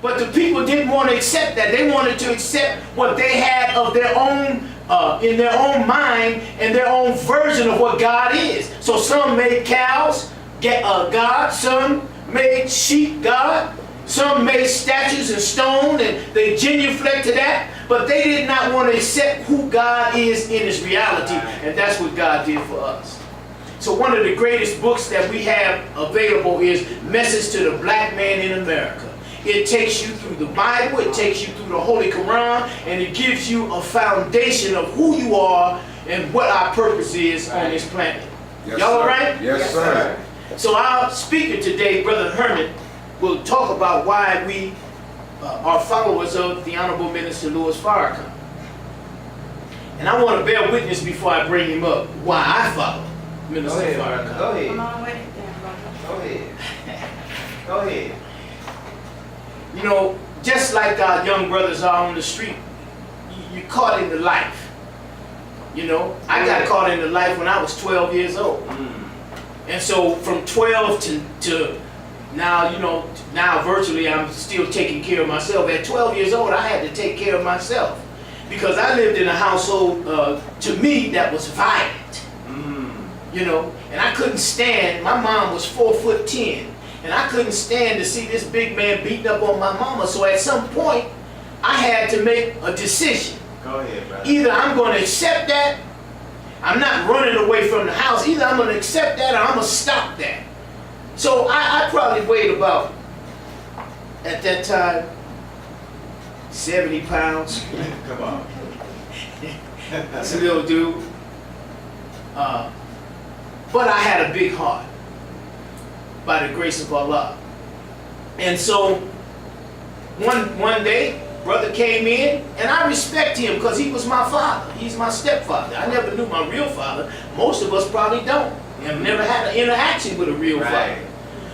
But the people didn't want to accept that. They wanted to accept what they had of their own, in their own mind and their own version of what God is. So some made cows God, some made sheep God, some made statues and stone, and they genuflect to that. But they did not want to accept who God is in His reality, and that's what God did for us. So one of the greatest books that we have available is Message to the Black Man in America. It takes you through the Bible, it takes you through the Holy Quran, and it gives you a foundation of who you are and what our purpose is on this planet. Yes, Y'all all right? Yes, sir. So our speaker today, Brother Herman, will talk about why we are followers of the Honorable Minister Farrakhan. And I want to bear witness before I bring him up why I follow Minister Farrakhan. Go ahead. Come on with it then, brother. Go ahead. Go ahead. You know, just like our young brothers are on the street, you're caught in the life. You know, I got caught in the life when I was 12 years old. And so from 12 to now, you know, now virtually I'm still taking care of myself. At 12 years old, I had to take care of myself because I lived in a household, to me, that was violent. You know, and I couldn't stand, my mom was 4'10", and I couldn't stand to see this big man beating up on my mama. So at some point, I had to make a decision. Go ahead, brother. Either I'm going to accept that, I'm not running away from the house, either I'm going to accept that or I'm going to stop that. So I probably weighed about, at that time, 70 pounds. Come on. That's a little dude. But I had a big heart, by the grace of Allah. And so, one day, brother came in, and I respect him because he was my father. He's my stepfather. I never knew my real father. Most of us probably don't. I've never had an interaction with a real father.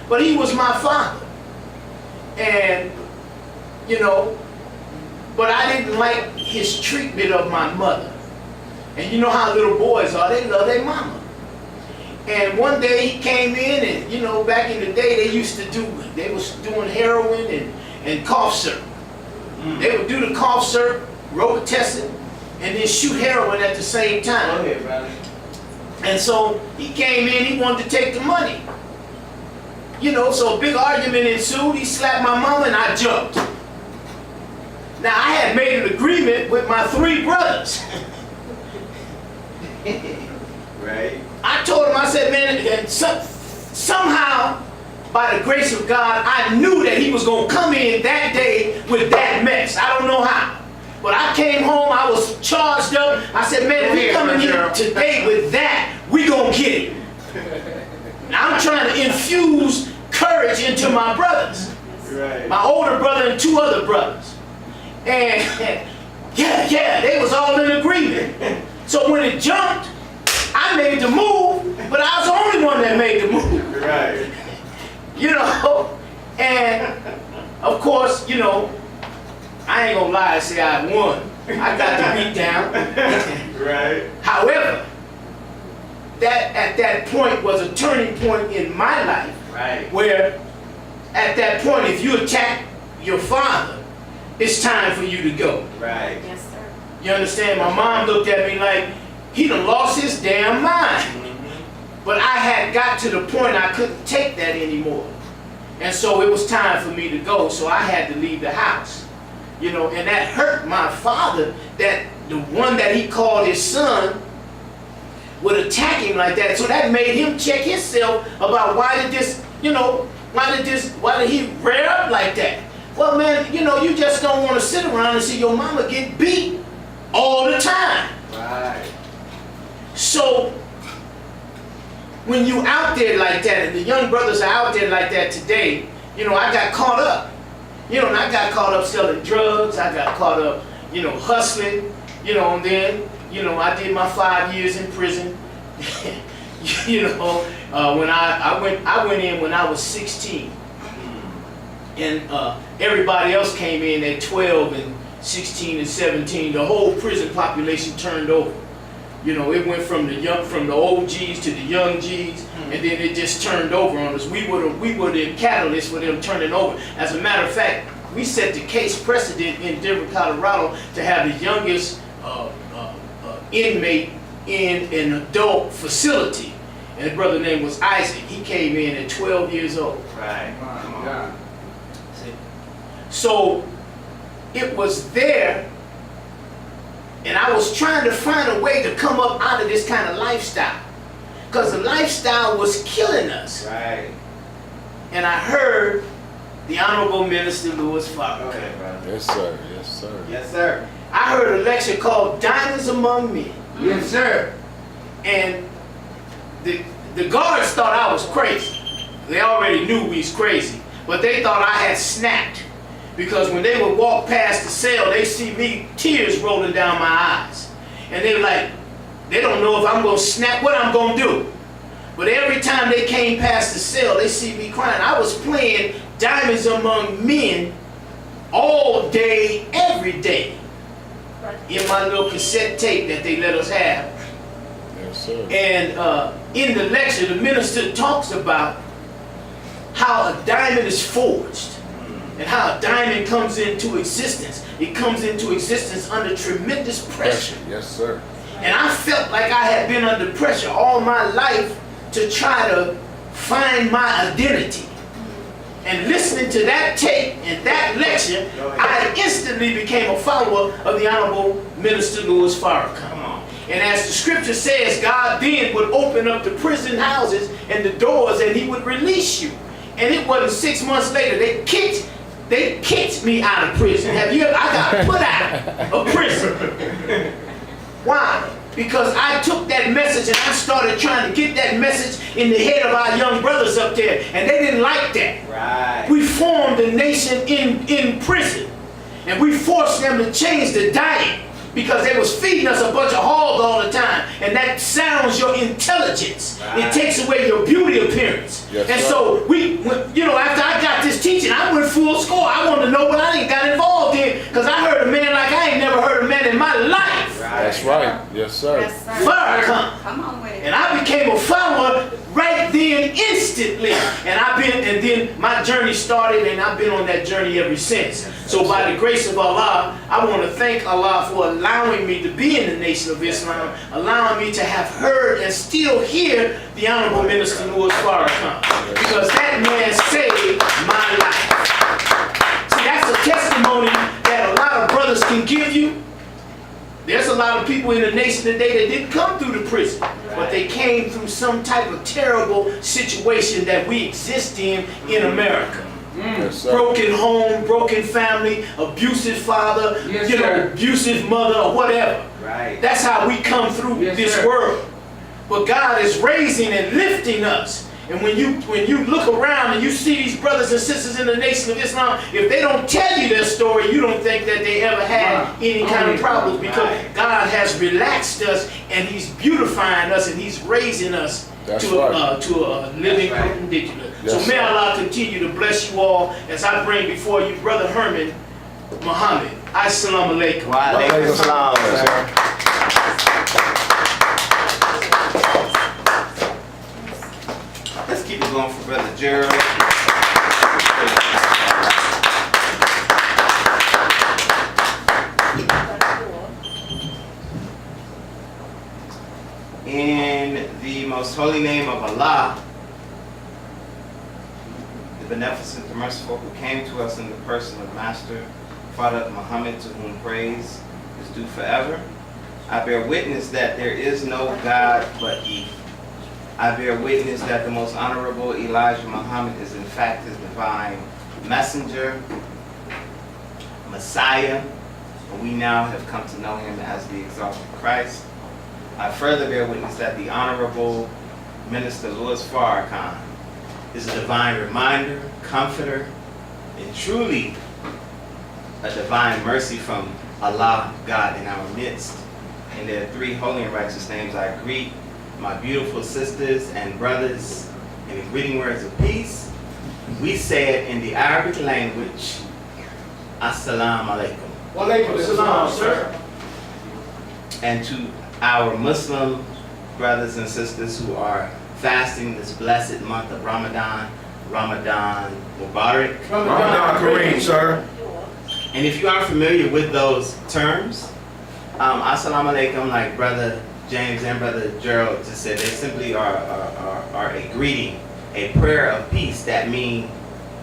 But he was my father. And, you know, but I didn't like his treatment of my mother. And you know how little boys are, they love their mama. And one day he came in and, you know, back in the day they was doing heroin and cough syrup. They would do the cough syrup, Robitussin, and then shoot heroin at the same time. Go ahead, brother. And so he came in, he wanted to take the money. You know, so a big argument ensued, he slapped my mama and I jumped. Now I had made an agreement with my 3 brothers. Right. I told him, I said, man, and somehow, by the grace of God, I knew that he was going to come in that day with that mess. I don't know how. But I came home, I was charged up. I said, man, if he coming here today with that, we going to get him. Now I'm trying to infuse courage into my brothers. Right. My older brother and 2 other brothers. And yeah, they was all in agreement. So when it jumped, I made the move, but I was the only one that made the move. Right. You know, and of course, you know, I ain't gonna lie and say I won. I got the beat down. Right. However, that at that point was a turning point in my life. Right. Where at that point, if you attack your father, it's time for you to go. Right. Yes, sir. You understand? My mom looked at me like, he done lost his damn mind. But I had got to the point I couldn't take that anymore. And so it was time for me to go, so I had to leave the house. You know, and that hurt my father, that the one that he called his son would attack him like that. So that made him check himself about why did this, you know, why did he rear up like that? Well, man, you know, you just don't want to sit around and see your mama get beat all the time. Right. So, when you out there like that, and the young brothers are out there like that today, you know, I got caught up. You know, and I got caught up selling drugs, I got caught up, you know, hustling, you know, and then, you know, I did my 5 years in prison. You know, when I went in when I was 16. And everybody else came in at 12 and 16 and 17. The whole prison population turned over. You know, it went from the OGs to the young Gs, and then it just turned over on us. We were the catalyst for them turning over. As a matter of fact, we set the case precedent in Denver, Colorado to have the youngest inmate in an adult facility. And his brother's name was Isaac. He came in at 12 years old. Right. Come on. See? So it was there, and I was trying to find a way to come up out of this kind of lifestyle, because the lifestyle was killing us. Right. And I heard the Honorable Minister Louis Farrakhan. Okay, brother. Yes, sir. Yes, sir. Yes, sir. I heard a lecture called Diamonds Among Men. Yes, sir. And the guards thought I was crazy. They already knew we was crazy, but they thought I had snapped, because when they would walk past the cell, they see me, tears rolling down my eyes. And they were like, they don't know if I'm going to snap, what I'm going to do. But every time they came past the cell, they see me crying. I was playing Diamonds Among Men all day, every day, in my little cassette tape that they let us have. Yes, sir. And in the lecture, the minister talks about how a diamond is forged and how a diamond comes into existence. It comes into existence under tremendous pressure. Yes, sir. And I felt like I had been under pressure all my life to try to find my identity. And listening to that tape and that lecture, I instantly became a follower of the Honorable Minister Louis Farrakhan. And as the scripture says, God then would open up the prison houses and the doors, and he would release you. And it wasn't 6 months later, they kicked me out of prison. Have you ever? I got put out of prison. Why? Because I took that message and I started trying to get that message in the head of our young brothers up there, and they didn't like that. Right. We formed a nation in prison, and we forced them to change the diet, because they was feeding us a bunch of hogs all the time, and that sounds your intelligence. Right. It takes away your beauty appearance. Yes, and sir. so after I got this teaching, I went full score. I wanted to know what I ain't got involved in, because I heard a man like I ain't never heard a man in my life. Right. That's right. Yes, sir. Yes, sir. Farrakhan. Come on with it. And I became a follower right then, instantly. And then my journey started, and I've been on that journey ever since. So by the grace of Allah, I want to thank Allah for allowing me to be in the Nation of Islam, allowing me to have heard and still hear the Honorable Minister Louis Farrakhan, because that man saved my life. See, that's a testimony that a lot of brothers can give you. There's a lot of people in the nation today that didn't come through the prison, but they came through some type of terrible situation that we exist in America. Yes, sir. Broken home, broken family, abusive father, Yes, sir. abusive mother, or whatever. Right. That's how we come through Yes, this sir. world. But God is raising and lifting us. And when you look around and you see these brothers and sisters in the Nation of Islam, if they don't tell you their story, you don't think that they ever had any kind of problems, because God has relaxed us, and he's beautifying us, and he's raising us That's to right. a living That's right. perpendicular. Yes, So may sir. Allah continue to bless you all as I bring before you Brother Herman Muhammad. Assalamu alaikum. Wa alaikum salam, sir. Let's keep it going for Brother Gerald. In the most holy name of Allah, the beneficent, the merciful, who came to us in the person of Master Prophet Muhammad, to whom praise is due forever, I bear witness that there is no God but He. I bear witness that the most honorable Elijah Muhammad is in fact his divine messenger, Messiah, and we now have come to know him as the exalted Christ. I further bear witness that the Honorable Minister Louis Farrakhan is a divine reminder, comforter, and truly a divine mercy from Allah, God, in our midst. In their three holy and righteous names, I greet my beautiful sisters and brothers in the greeting words of peace. We say it in the Arabic language, Assalamu alaikum. Wa alaikum salam, sir. And to our Muslim brothers and sisters who are fasting this blessed month of Ramadan, Ramadan Mubarak. Ramadan Kareem, sir. And if you aren't familiar with those terms, assalamu alaikum, like Brother James and Brother Gerald just said, they simply are a greeting, a prayer of peace that mean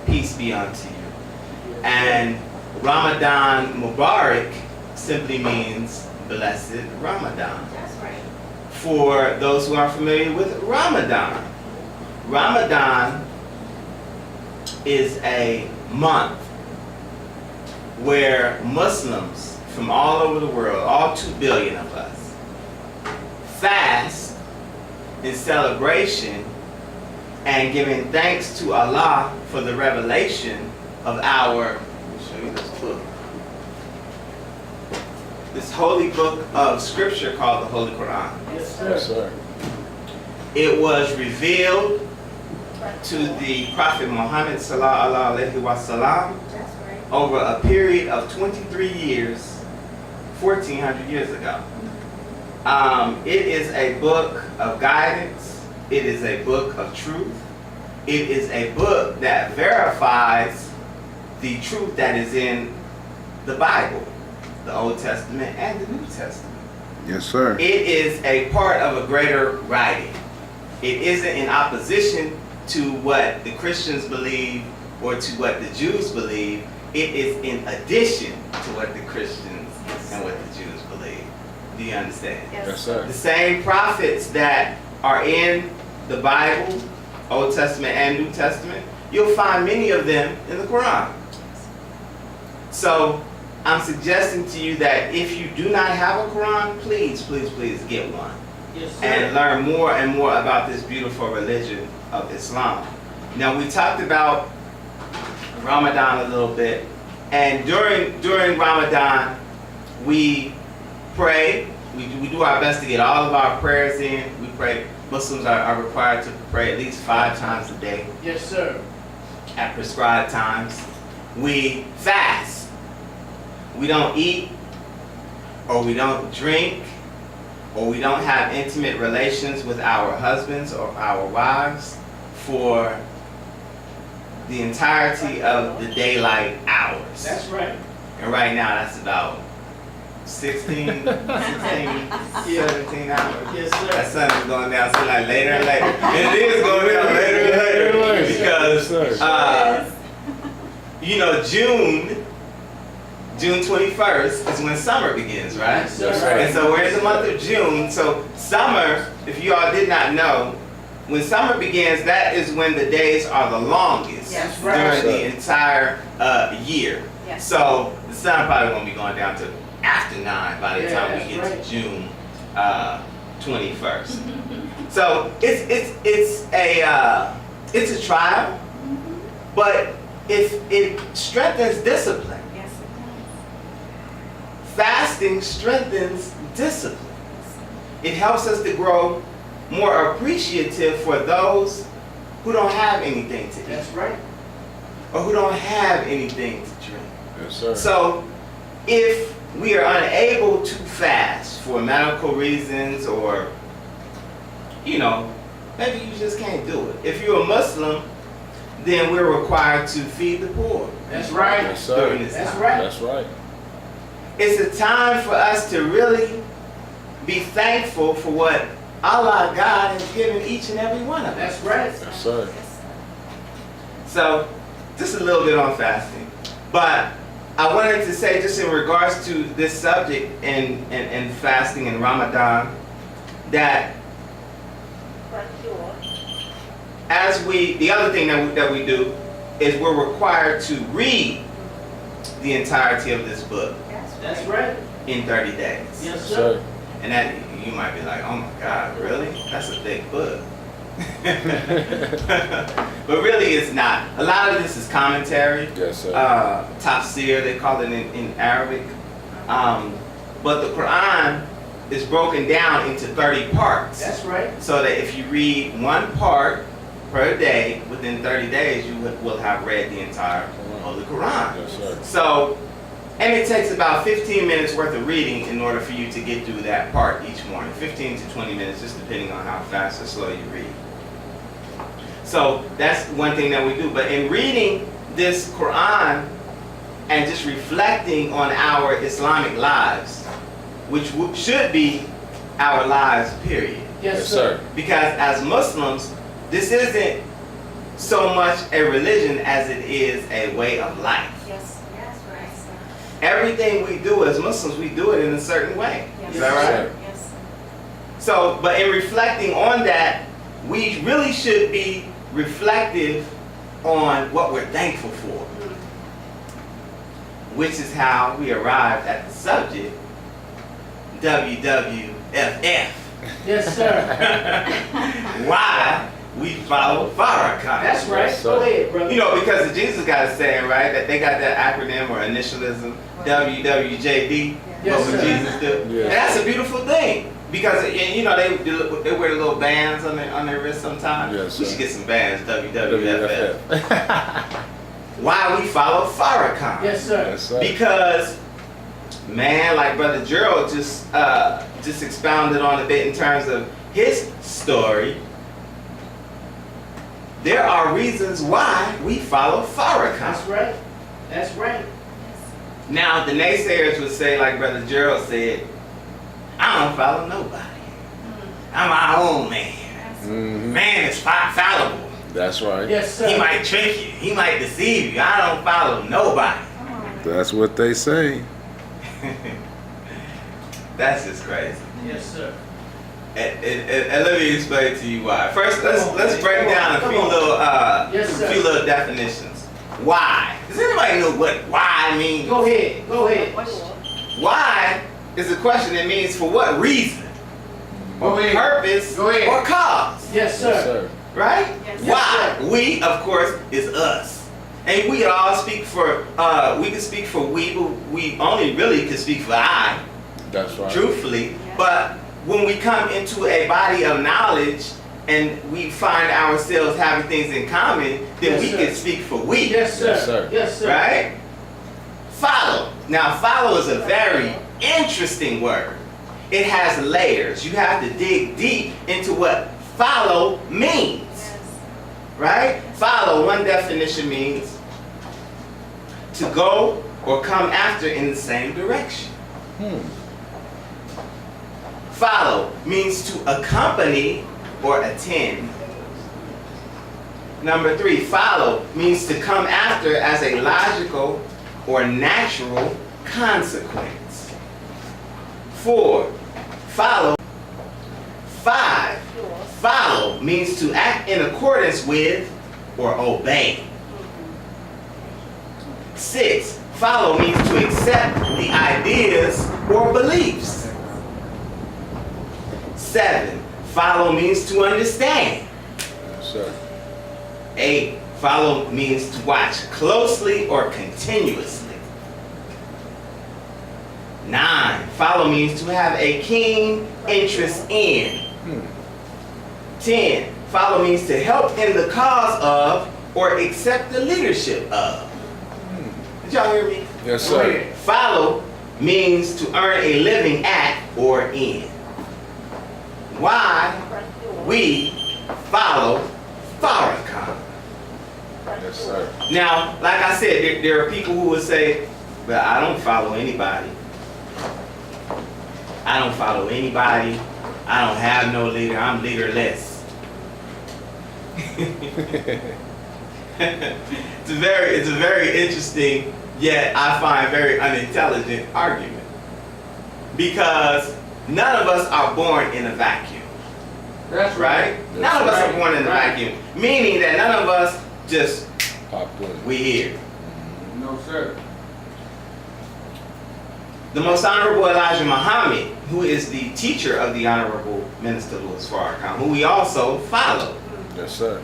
peace be unto you. And Ramadan Mubarak simply means blessed Ramadan. That's right. For those who aren't familiar with Ramadan, Ramadan is a month where Muslims from all over the world, all 2 billion of us, fast in celebration and giving thanks to Allah for the revelation of our, let me show you this book, this holy book of scripture called the Holy Quran. Yes, Yes, sir. sir. It was revealed to the Prophet Muhammad sallallahu alaihi wasallam That's right. over a period of 23 years, 1400 years ago. It is a book of guidance. It is a book of truth. It is a book that verifies the truth that is in the Bible, the Old Testament and the New Testament. Yes, sir. It is a part of a greater writing. It isn't in opposition to what the Christians believe or to what the Jews believe. It is in addition to what the Christians and what the Jews believe. Do you understand? Yes, sir. The same prophets that are in the Bible, Old Testament and New Testament, you'll find many of them in the Quran. So I'm suggesting to you that if you do not have a Quran, please, please, please get one Yes, sir. and learn more and more about this beautiful religion of Islam. Now, we talked about Ramadan a little bit, and during Ramadan, we pray. We do our best to get all of our prayers in. We pray. Muslims are required to pray at least 5 times a day Yes, sir. at prescribed times. We fast. We don't eat, or we don't drink, or we don't have intimate relations with our husbands or our wives for the entirety of the daylight hours. That's right. And right now that's about 16, 17 hours. Yes, That sir. sun is going down so like later and later. And it is going down later and later because Yes, sir. you know, June 21st is when summer begins, right? Yes, sir. Yes, sir. And so we're in the month of June. So summer, if you all did not know, when summer begins, that is when the days are the longest Yes. during Right. the entire year. Yes. So the sun probably won't be going down to after 9 by the Yeah, time we that's get right. to June 21st. So it's a trial, but it strengthens discipline. Yes, it Fasting strengthens discipline. It helps us to grow more appreciative for those who don't have anything to eat That's right. or who don't have anything to drink. Yes, sir. So if we are unable to fast for medical reasons, or, you know, maybe you just can't do it. If you're a Muslim, then we're required to feed the poor That's right. Yes, sir. during this That's time. right. That's right. It's a time for us to really be thankful for what Allah God has given each and every one of us. That's right. Yes, sir. So, just a little bit on fasting. But I wanted to say, just in regards to this subject and fasting and Ramadan, that the other thing that we do is we're required to read the entirety of this book That's right. in 30 days. Yes, Yes, sir. sir. And that, you might be like, oh my God, really? That's a thick book. But really it's not. A lot of this is commentary. Yes, sir. Tafsir, they call it in Arabic. But the Quran is broken down into 30 parts. That's right. So that if you read one part per day, within 30 days, you will have read the entire Holy Quran. Yes, sir. So, and it takes about 15 minutes worth of reading in order for you to get through that part each morning. 15 to 20 minutes, just depending on how fast or slow you read. So that's one thing that we do. But in reading this Quran and just reflecting on our Islamic lives, which should be our lives, period. Yes, sir. Because as Muslims, this isn't so much a religion as it is a way of life. Yes, yes, right. Everything we do as Muslims, we do it in a certain way. Yes. Is that right? Yes. So, but in reflecting on that, we really should be reflective on what we're thankful for, which is how we arrived at the subject, WWFF. Yes, sir. Why we follow Farrakhan. That's right. Yes, sir. Go ahead, brother. You know, because Jesus got a saying, right, that they got that acronym or initialism, WWJD, Yes, what would sir. Jesus do? Yes. And that's a beautiful thing. Because, and, you know, they wear little bands on their wrist sometimes. Yes, We sir. should get some bands, WWFF. WWF. Why we follow Farrakhan? Yes, sir. Yes, sir. Because, man, like Brother Gerald just expounded on a bit in terms of his story, there are reasons why we follow Farrakhan. That's right. That's right. Now, the naysayers would say, like Brother Gerald said, I don't follow nobody. I'm my own man. Mhm. Man is fallible. That's right. Yes, sir. He might trick you. He might deceive you. I don't follow nobody. That's what they say. That's just crazy. Yes, sir. And let me explain to you why. First, let's break down a few little Yes, sir. few little definitions. Why? Does anybody know what why means? Go ahead. Go ahead. Why is a question that means for what reason, Go or ahead. purpose, Go ahead. or cause. Yes, sir. Yes, sir. Right? Yes. Why? Yes, We, of course, is us. And we can all speak for, we can speak for we, but we only really can speak for I, That's right. truthfully. Yeah. But when we come into a body of knowledge and we find ourselves having things in common, then Yes, we sir. can speak for we. Yes, sir. Yes, sir. Yes, sir. Right? Follow. Now, follow is a very interesting word. It has layers. You have to dig deep into what follow means. Yes. Right? Follow, one definition means to go or come after in the same direction. Follow means to accompany or attend. Number 3, follow means to come after as a logical or natural consequence. 4, follow. 5, follow means to act in accordance with or obey. 6, follow means to accept the ideas or beliefs. 7, follow means to understand. Yes, sir. 8, follow means to watch closely or continuously. 9, follow means to have a keen interest in. 10, follow means to help in the cause of or accept the leadership of. Did y'all hear me? Yes, Go sir. ahead. Follow means to earn a living at or in. Why we follow Farrakhan. Yes, sir. Now, like I said, there are people who would say, but I don't follow anybody. I don't follow anybody. I don't have no leader. I'm leaderless. It's a very interesting, yet I find very unintelligent argument. Because none of us are born in a vacuum. That's Right? None of us are born in a Right. vacuum. Meaning that none of us just, Popped in. we here. No, sir. The Most Honorable Elijah Muhammad, who is the teacher of the Honorable Minister Louis Farrakhan, who we also follow, Yes, sir.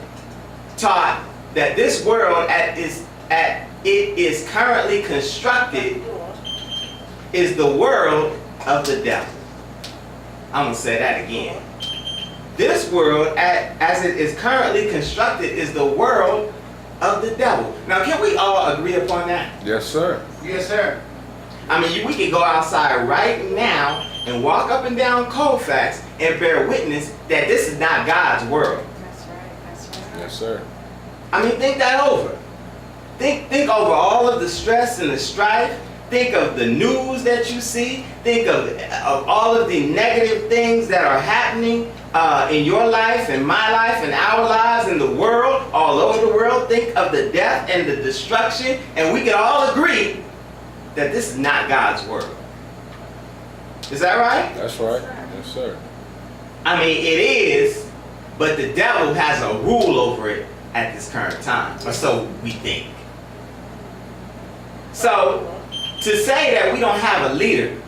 taught that this world it is currently constructed is the world of the devil. I'm going to say that again. This world, as it is currently constructed, is the world of the devil. Now, can we all agree upon that? Yes, sir. Yes, sir. I mean, we can go outside right now and walk up and down Colfax and bear witness that this is not God's world. That's right. That's right. Yes, sir. I mean, think that over. Think over all of the stress and the strife. Think of the news that you see. Think of all of the negative things that are happening in your life, in my life, in our lives, in the world, all over the world. Think of the death and the destruction, and we can all agree that this is not God's word. Is that right? That's right. Yes, sir. I mean, it is, but the devil has a rule over it at this current time, or so we think. So, to say that we don't have a leader,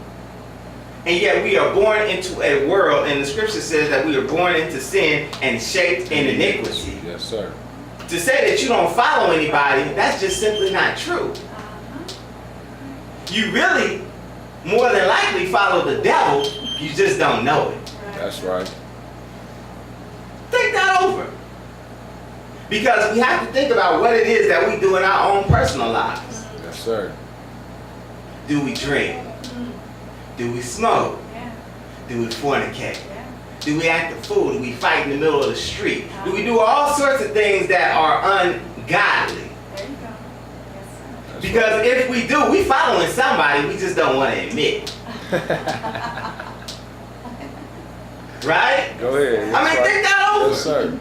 and yet we are born into a world, and the scripture says that we are born into sin and shaped in iniquity. Yes, sir. To say that you don't follow anybody, that's just simply not true. You really, more than likely, follow the devil, you just don't know it. That's right. Think that over. Because we have to think about what it is that we do in our own personal lives. Yes, sir. Do we drink? Do we smoke? Do we fornicate? Do we act a fool? Do we fight in the middle of the street? Do we do all sorts of things that are ungodly? There you go. Yes, sir. Because if we do, we following somebody, we just don't want to admit. Right? Go ahead. I mean, Yes, think that over. Yes, sir.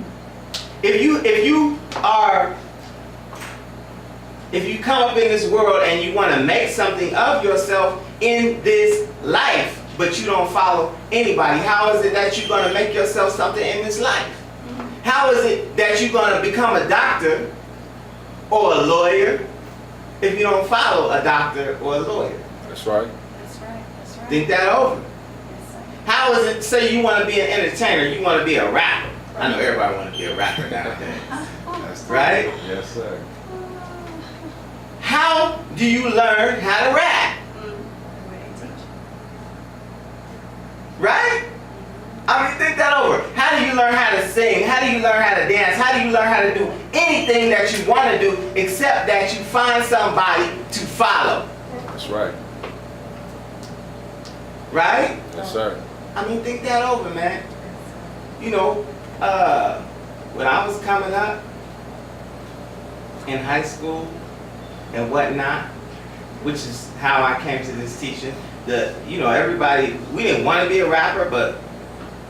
If you come up in this world and you want to make something of yourself in this life, but you don't follow anybody, how is it that you're going to make yourself something in this life? How is it that you're going to become a doctor or a lawyer if you don't follow a doctor or a lawyer? That's right. That's right. That's right. Think that over. Yes, sir. How is it, say you want to be an entertainer, you want to be a rapper. I know everybody want to be a rapper nowadays. That's Right? Yes, sir. How do you learn how to rap? The way they teach. Right? I mean, think that over. How do you learn how to sing? How do you learn how to dance? How do you learn how to do anything that you want to do except that you find somebody to follow? That's right. Right? Yes, sir. I mean, think that over, man. You know, when I was coming up in high school and whatnot, which is how I came to this teaching, everybody, we didn't want to be a rapper, but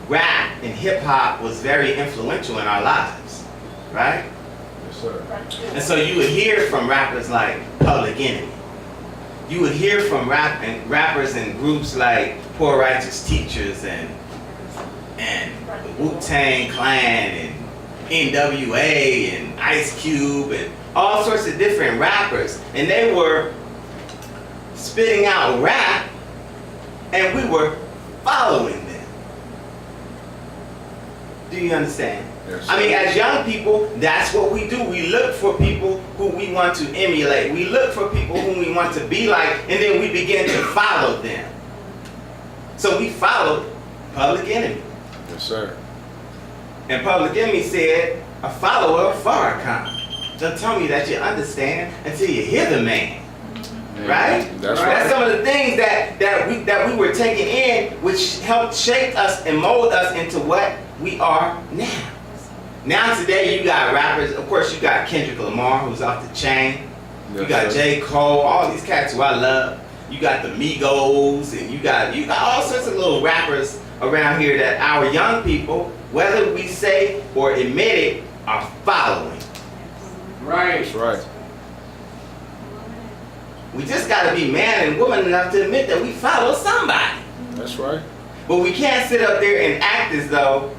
rap and hip hop was very influential in our lives, right? Yes, sir. And so you would hear from rappers like Public Enemy. You would hear from rappers and groups like Poor Righteous Teachers and the Wu-Tang Clan and NWA and Ice Cube and all sorts of different rappers. And they were spitting out rap and we were following them. Do you understand? Yes, I mean, sir. as young people, that's what we do. We look for people who we want to emulate. We look for people whom we want to be like, and then we begin to follow them. So we followed Public Enemy. Yes, sir. And Public Enemy said, a follower of Farrakhan. Don't tell me that you understand until you hear the man. Right? That's That's right. some of the things that we were taking in, which helped shape us and mold us into what we are now. Now today you got rappers, of course you got Kendrick Lamar, who's off the chain. You Yes, got sir. J. Cole, all these cats who I love. You got the Migos, and you got all sorts of little rappers around here that our young people, whether we say or admit it, are following. Right. That's right. We just gotta be man and woman enough to admit that we follow somebody. That's right. But we can't sit up there and act as though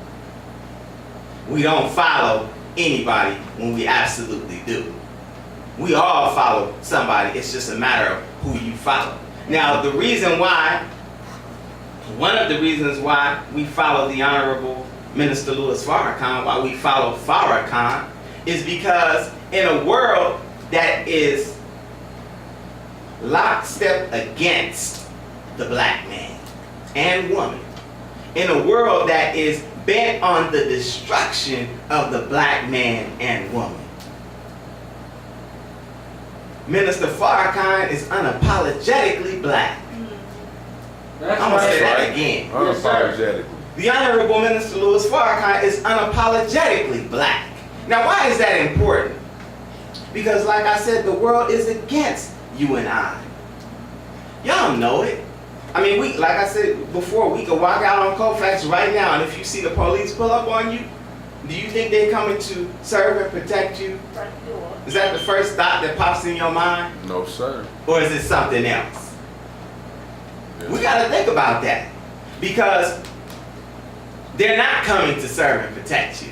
we don't follow anybody when we absolutely do. We all follow somebody. It's just a matter of who you follow. Now, one of the reasons why we follow the Honorable Minister Louis Farrakhan, why we follow Farrakhan, is because in a world that is lockstep against the black man and woman, in a world that is bent on the destruction of the black man and woman, Minister Farrakhan is unapologetically black. That's I'm gonna say right. that again. Yes, sir. Unapologetically. The Honorable Minister Louis Farrakhan is unapologetically black. Now, why is that important? Because like I said, the world is against you and I. Y'all know it. I mean, like I said before, we could walk out on Colfax right now, and if you see the police pull up on you, do you think they're coming to serve and protect you? Front door. Is that the first thought that pops in your mind? No, sir. Or is it something else? Yes. We got to think about that. Because they're not coming to serve and protect you.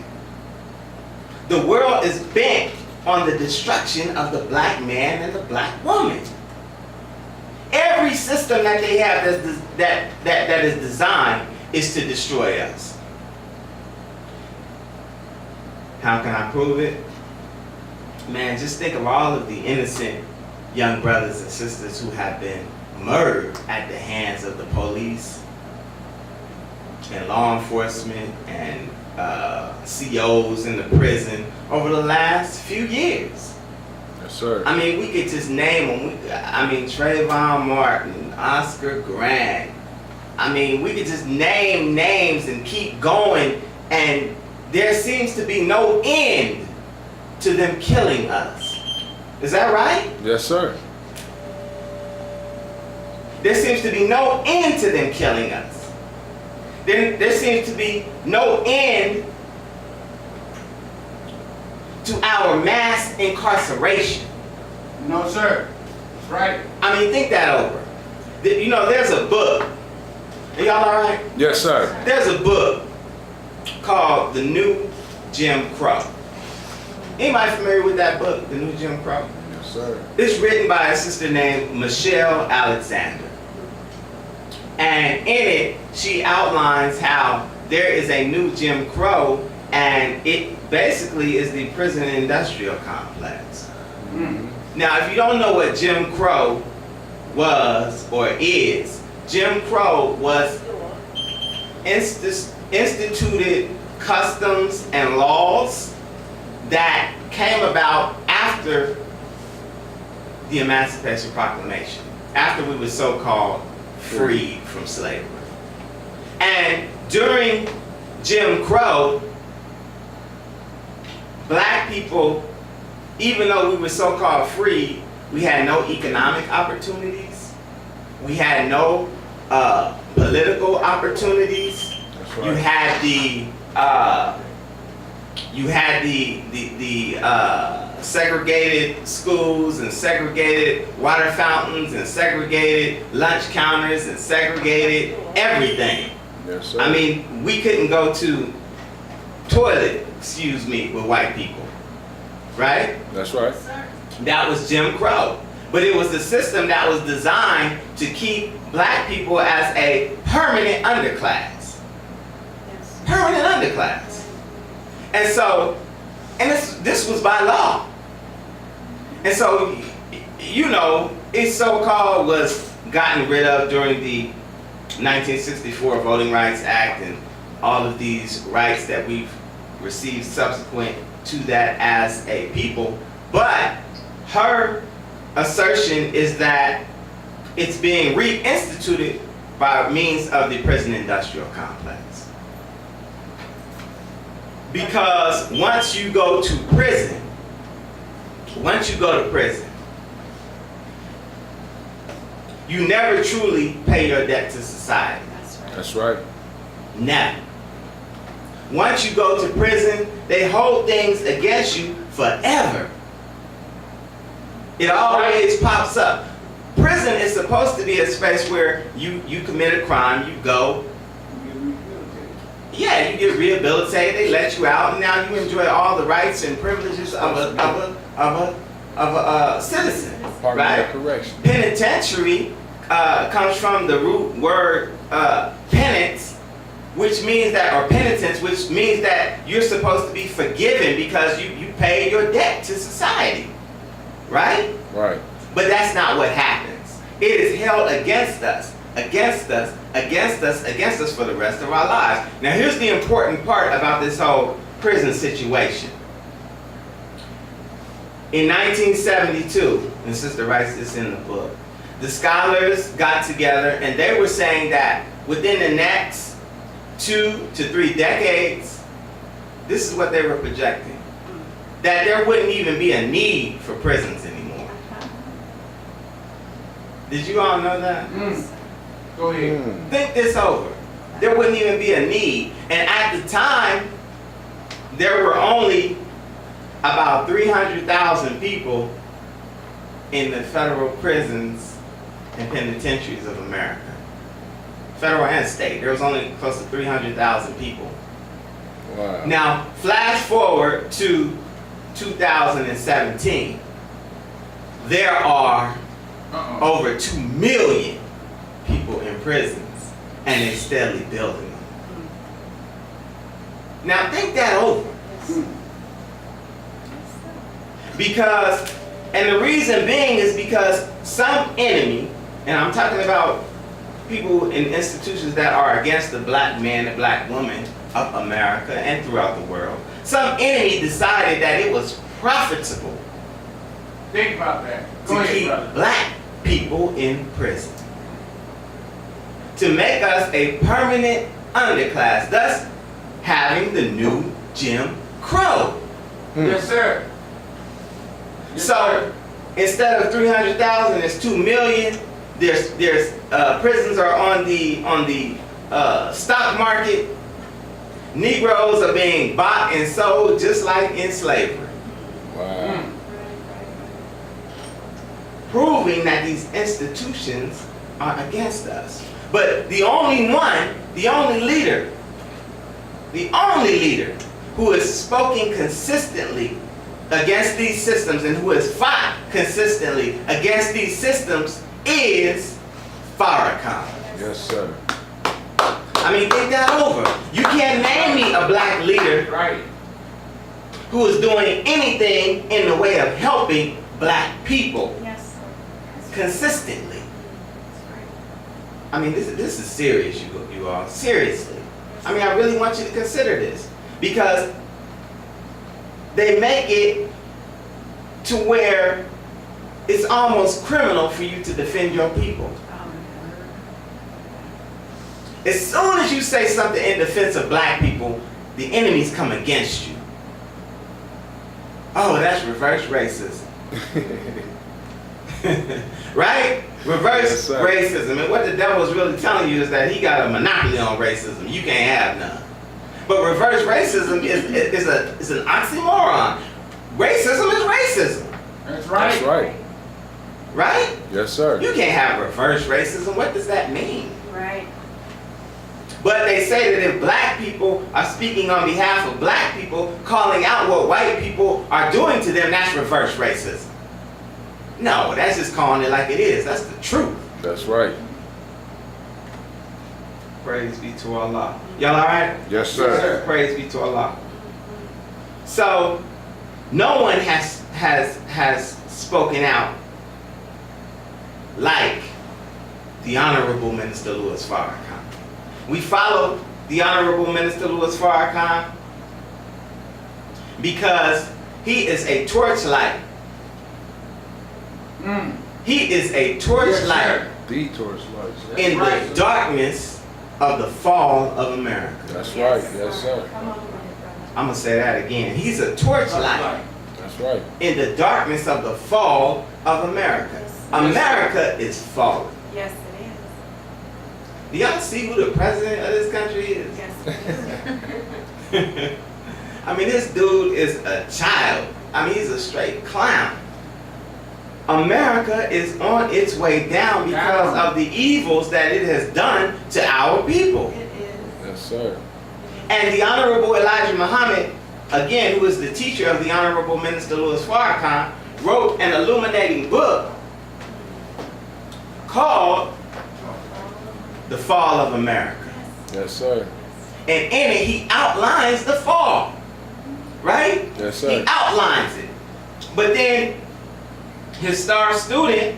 The world is bent on the destruction of the black man and the black woman. Every system that they have that is designed is to destroy us. How can I prove it? Man, just think of all of the innocent young brothers and sisters who have been murdered at the hands of the police and law enforcement and COs in the prison over the last few years. Yes, sir. I mean, we could just name them. Trayvon Martin, Oscar Grant. I mean, we could just name names and keep going, and there seems to be no end to them killing us. Is that right? Yes, sir. There seems to be no end to them killing us. There seems to be no end to our mass incarceration. No, sir. That's right. I mean, think that over. You know, there's a book. Are y'all all right? Yes, sir. There's a book called The New Jim Crow. Anybody familiar with that book, The New Jim Crow? Yes, sir. It's written by a sister named Michelle Alexander. And in it, she outlines how there is a new Jim Crow, and it basically is the prison industrial complex. Now, if you don't know what Jim Crow was or is, Jim Crow was instituted customs and laws that came about after the Emancipation Proclamation, after we were so-called freed from slavery. And during Jim Crow, black people, even though we were so-called free, we had no economic opportunities. We had no political opportunities. That's right. You had the segregated schools and segregated water fountains and segregated lunch counters and segregated everything. Yes, sir. I mean, we couldn't go to toilet, with white people, right? That's right. That was Jim Crow. But it was the system that was designed to keep black people as a permanent underclass. Yes. Permanent underclass. And so, and this was by law. And so, you know, it so-called was gotten rid of during the 1964 Voting Rights Act and all of these rights that we've received subsequent to that as a people. But her assertion is that it's being reinstituted by means of the prison industrial complex. Because once you go to prison, you never truly pay your debt to society. That's right. That's right. Never. Once you go to prison, they hold things against you forever. It always pops up. Prison is supposed to be a space where you commit a crime, you go, yeah, you get rehabilitated, they let you out, and now you enjoy all the rights and privileges of a citizen, Pardon right? the correction. Penitentiary comes from the root word penance, which means that, or penitence, which means that you're supposed to be forgiven because you pay your debt to society, right? Right. But that's not what happens. It is held against us for the rest of our lives. Now here's the important part about this whole prison situation. In 1972, and Sister writes this in the book, the scholars got together and they were saying that within the next 2 to 3 decades, this is what they were projecting. that there wouldn't even be a need for prisons anymore. Did you all know that? Go ahead. Think this over. There wouldn't even be a need. And at the time, there were only about 300,000 people in the federal prisons and penitentiaries of America. Federal and state. There was only close to 300,000 people. Wow. Now, flash forward to 2017. There are over 2 million people in prisons, and they're steadily building them. Now, think that over. Because, and the reason being is because some enemy, and I'm talking about people in institutions that are against the black man and black woman of America and throughout the world, some enemy decided that it was profitable Think about that. Go to ahead, keep brother. black people in prison, to make us a permanent underclass, thus having the new Jim Crow. Yes, sir. Yes, So sir. instead of 300,000, it's 2 million. There's prisons are on the stock market. Negroes are being bought and sold just like in slavery, Wow. proving that these institutions are against us. But the only leader who has spoken consistently against these systems and who has fought consistently against these systems is Farrakhan. Yes, sir. I mean, think that over. You can't name me a black leader Right. who is doing anything in the way of helping black people Yes. consistently. I mean, this is serious, you all. Seriously. I mean, I really want you to consider this, because they make it to where it's almost criminal for you to defend your people. As soon as you say something in defense of black people, the enemies come against you. Oh, that's reverse racism. Right? Reverse Yes, sir. racism. And what the devil is really telling you is that he got a monopoly on racism. You can't have none. But reverse racism is an oxymoron. Racism is racism. That's right. That's right. Right? Yes, sir. You can't have reverse racism. What does that mean? Right. But they say that if black people are speaking on behalf of black people, calling out what white people are doing to them, that's reverse racism. No, that's just calling it like it is. That's the truth. That's right. Praise be to Allah. Y'all all right? Yes, sir. Praise be to Allah. So, no one has spoken out like the Honorable Minister Louis Farrakhan. We follow the Honorable Minister Louis Farrakhan because he is a torchlight. He is a torchlight The torchlight. in the darkness of the fall of America. That's right. Yes, sir. Come on with it, brother. I'm going to say that again. He's a torchlight That's right. in the darkness of the fall of America. America is falling. Yes, it Do y'all see who the president of this country is. is? Yes, it is. I mean, this dude is a child. I mean, he's a straight clown. America is on its way down because of the evils that it has done to our people. It is. Yes, sir. And the Honorable Elijah Muhammad, again, who is the teacher of the Honorable Minister Louis Farrakhan, wrote an illuminating book called The Fall of America. Yes, sir. And in it, he outlines the fall. Right? Yes, He sir. outlines it. But then, his star student,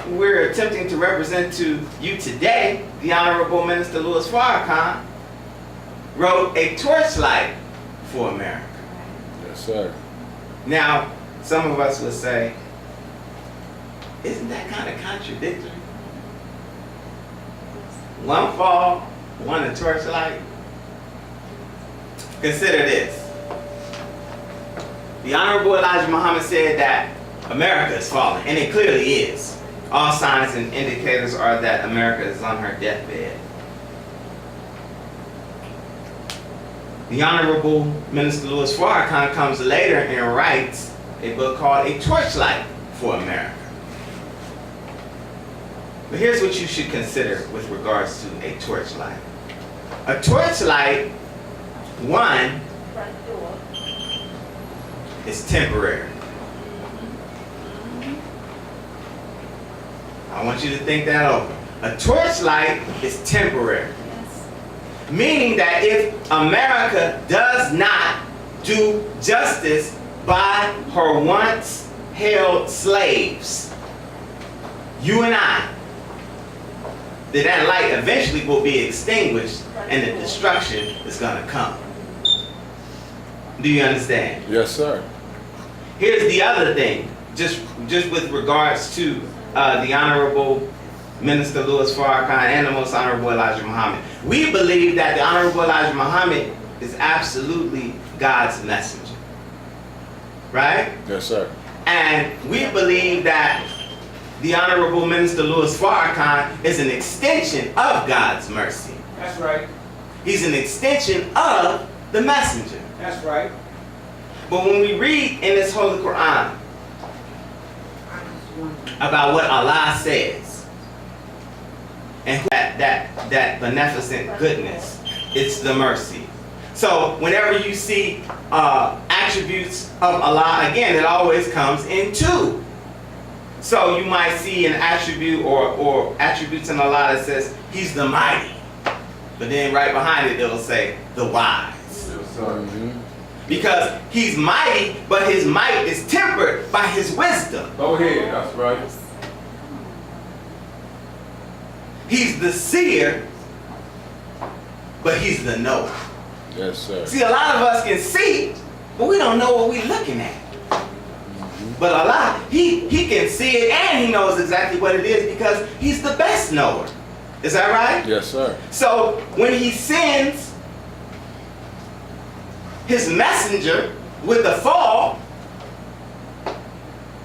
who we're attempting to represent to you today, the Honorable Minister Louis Farrakhan, wrote a torchlight for America. Yes, sir. Now, some of us would say, isn't that kind of contradictory? One fall, one a torchlight. Consider this. The Honorable Elijah Muhammad said that America is falling, and it clearly is. All signs and indicators are that America is on her deathbed. The Honorable Minister Louis Farrakhan comes later and writes a book called A Torchlight for America. But here's what you should consider with regards to a torchlight. A torchlight, one, is temporary. I want you to think that over. A torchlight is temporary. Meaning that if America does not do justice by her once held slaves, you and I, that light eventually will be extinguished and the destruction is going to come. Do you understand? Yes, sir. Here's the other thing, just with regards to the Honorable Minister Louis Farrakhan and the Most Honorable Elijah Muhammad. We believe that the Honorable Elijah Muhammad is absolutely God's messenger. Right? Yes, sir. And we believe that the Honorable Minister Louis Farrakhan is an extension of God's mercy. That's right. He's an extension of the messenger. That's right. But when we read in this Holy Quran about what Allah says, and that beneficent goodness, it's the mercy. So whenever you see attributes of Allah, again, it always comes in two. So you might see an attribute or attributes in Allah that says He's the mighty, but then right behind it it'll say the wise. Yes, sir. Mm-hmm. Because He's mighty, but His might is tempered by His wisdom. Go ahead. That's right. He's the seer, but He's the knower. Yes, sir. See, a lot of us can see, but we don't know what we're looking at. But Allah, He can see it and He knows exactly what it is because He's the best knower. Is that right? Yes, sir. So when He sends His messenger with the fall,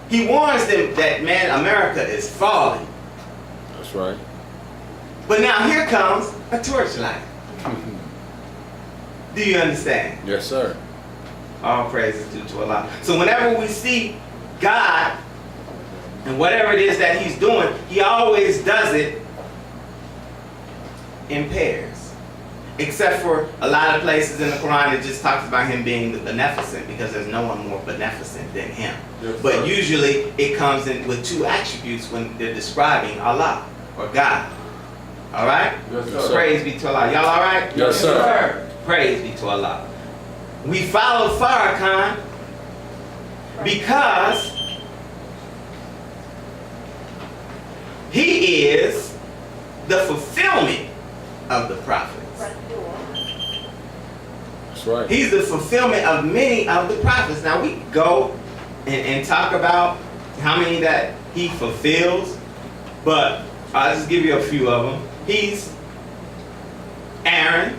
He warns them that, man, America is falling. That's right. But now here comes a torchlight. Do you understand? Yes, sir. All praise is due to Allah. So whenever we see God and whatever it is that He's doing, He always does it in pairs. Except for a lot of places in the Quran it just talks about Him being the beneficent because there's no one more beneficent than Him. Yes, But sir. usually it comes in with two attributes when they're describing Allah or God. Alright? Yes, Yes, sir. sir. Praise be to Allah. Y'all alright? Yes, sir. Praise be to Allah. We follow Farrakhan because he is the fulfillment of the prophets. That's right. He's the fulfillment of many of the prophets. Now we go and talk about how many that he fulfills, but I'll just give you a few of them. He's Aaron,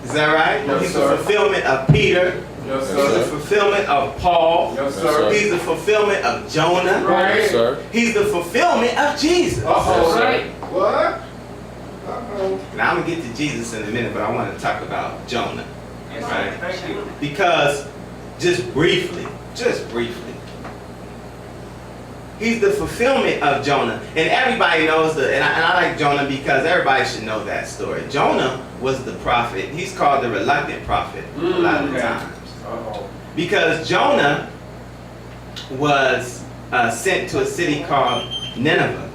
is that right? Yes, He's sir. the fulfillment of Peter. Yes, He's the sir. fulfillment of Paul. Yes, Yes, sir. sir. He's the fulfillment of Jonah. Right. Yes, sir. He's the fulfillment of Jesus. Uh-oh. Yes, sir. What? Uh-oh. Now I'm gonna get to Jesus in a minute, but I want to talk about Jonah. Yes, Right. sir. Thank you. Because just briefly, he's the fulfillment of Jonah. And everybody knows and I like Jonah because everybody should know that story. Jonah was the prophet. He's called the reluctant prophet a lot of the Okay. times. Uh-oh. Because Jonah was sent to a city called Nineveh.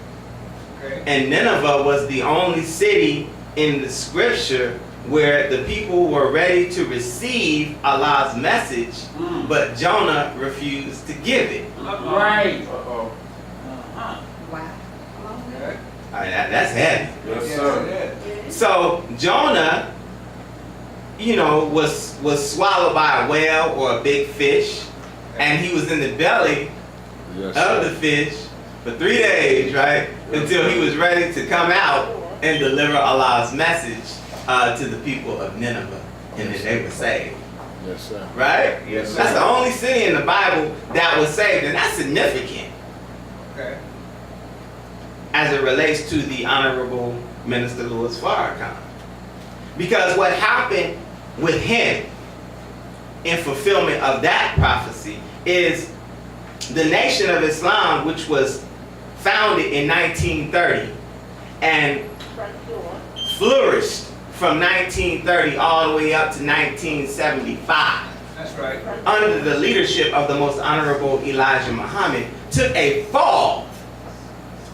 Okay. And Nineveh was the only city in the scripture where the people were ready to receive Allah's message, but Jonah refused to give it. Right. Uh-oh. Okay. I mean, that's heavy. Yes, sir. So Jonah, was swallowed by a whale or a big fish, and he was in the belly Yes, of sir. the fish for 3 days, right? Until he was ready to come out and deliver Allah's message to the people of Nineveh, and then they were saved. Yes, sir. Right? Yes, That's sir. the only city in the Bible that was saved, and that's significant Okay. as it relates to the Honorable Minister Louis Farrakhan. Because what happened with him in fulfillment of that prophecy is the Nation of Islam, which was founded in 1930 and flourished from 1930 all the way up to 1975 That's right. under the leadership of the Most Honorable Elijah Muhammad, took a fall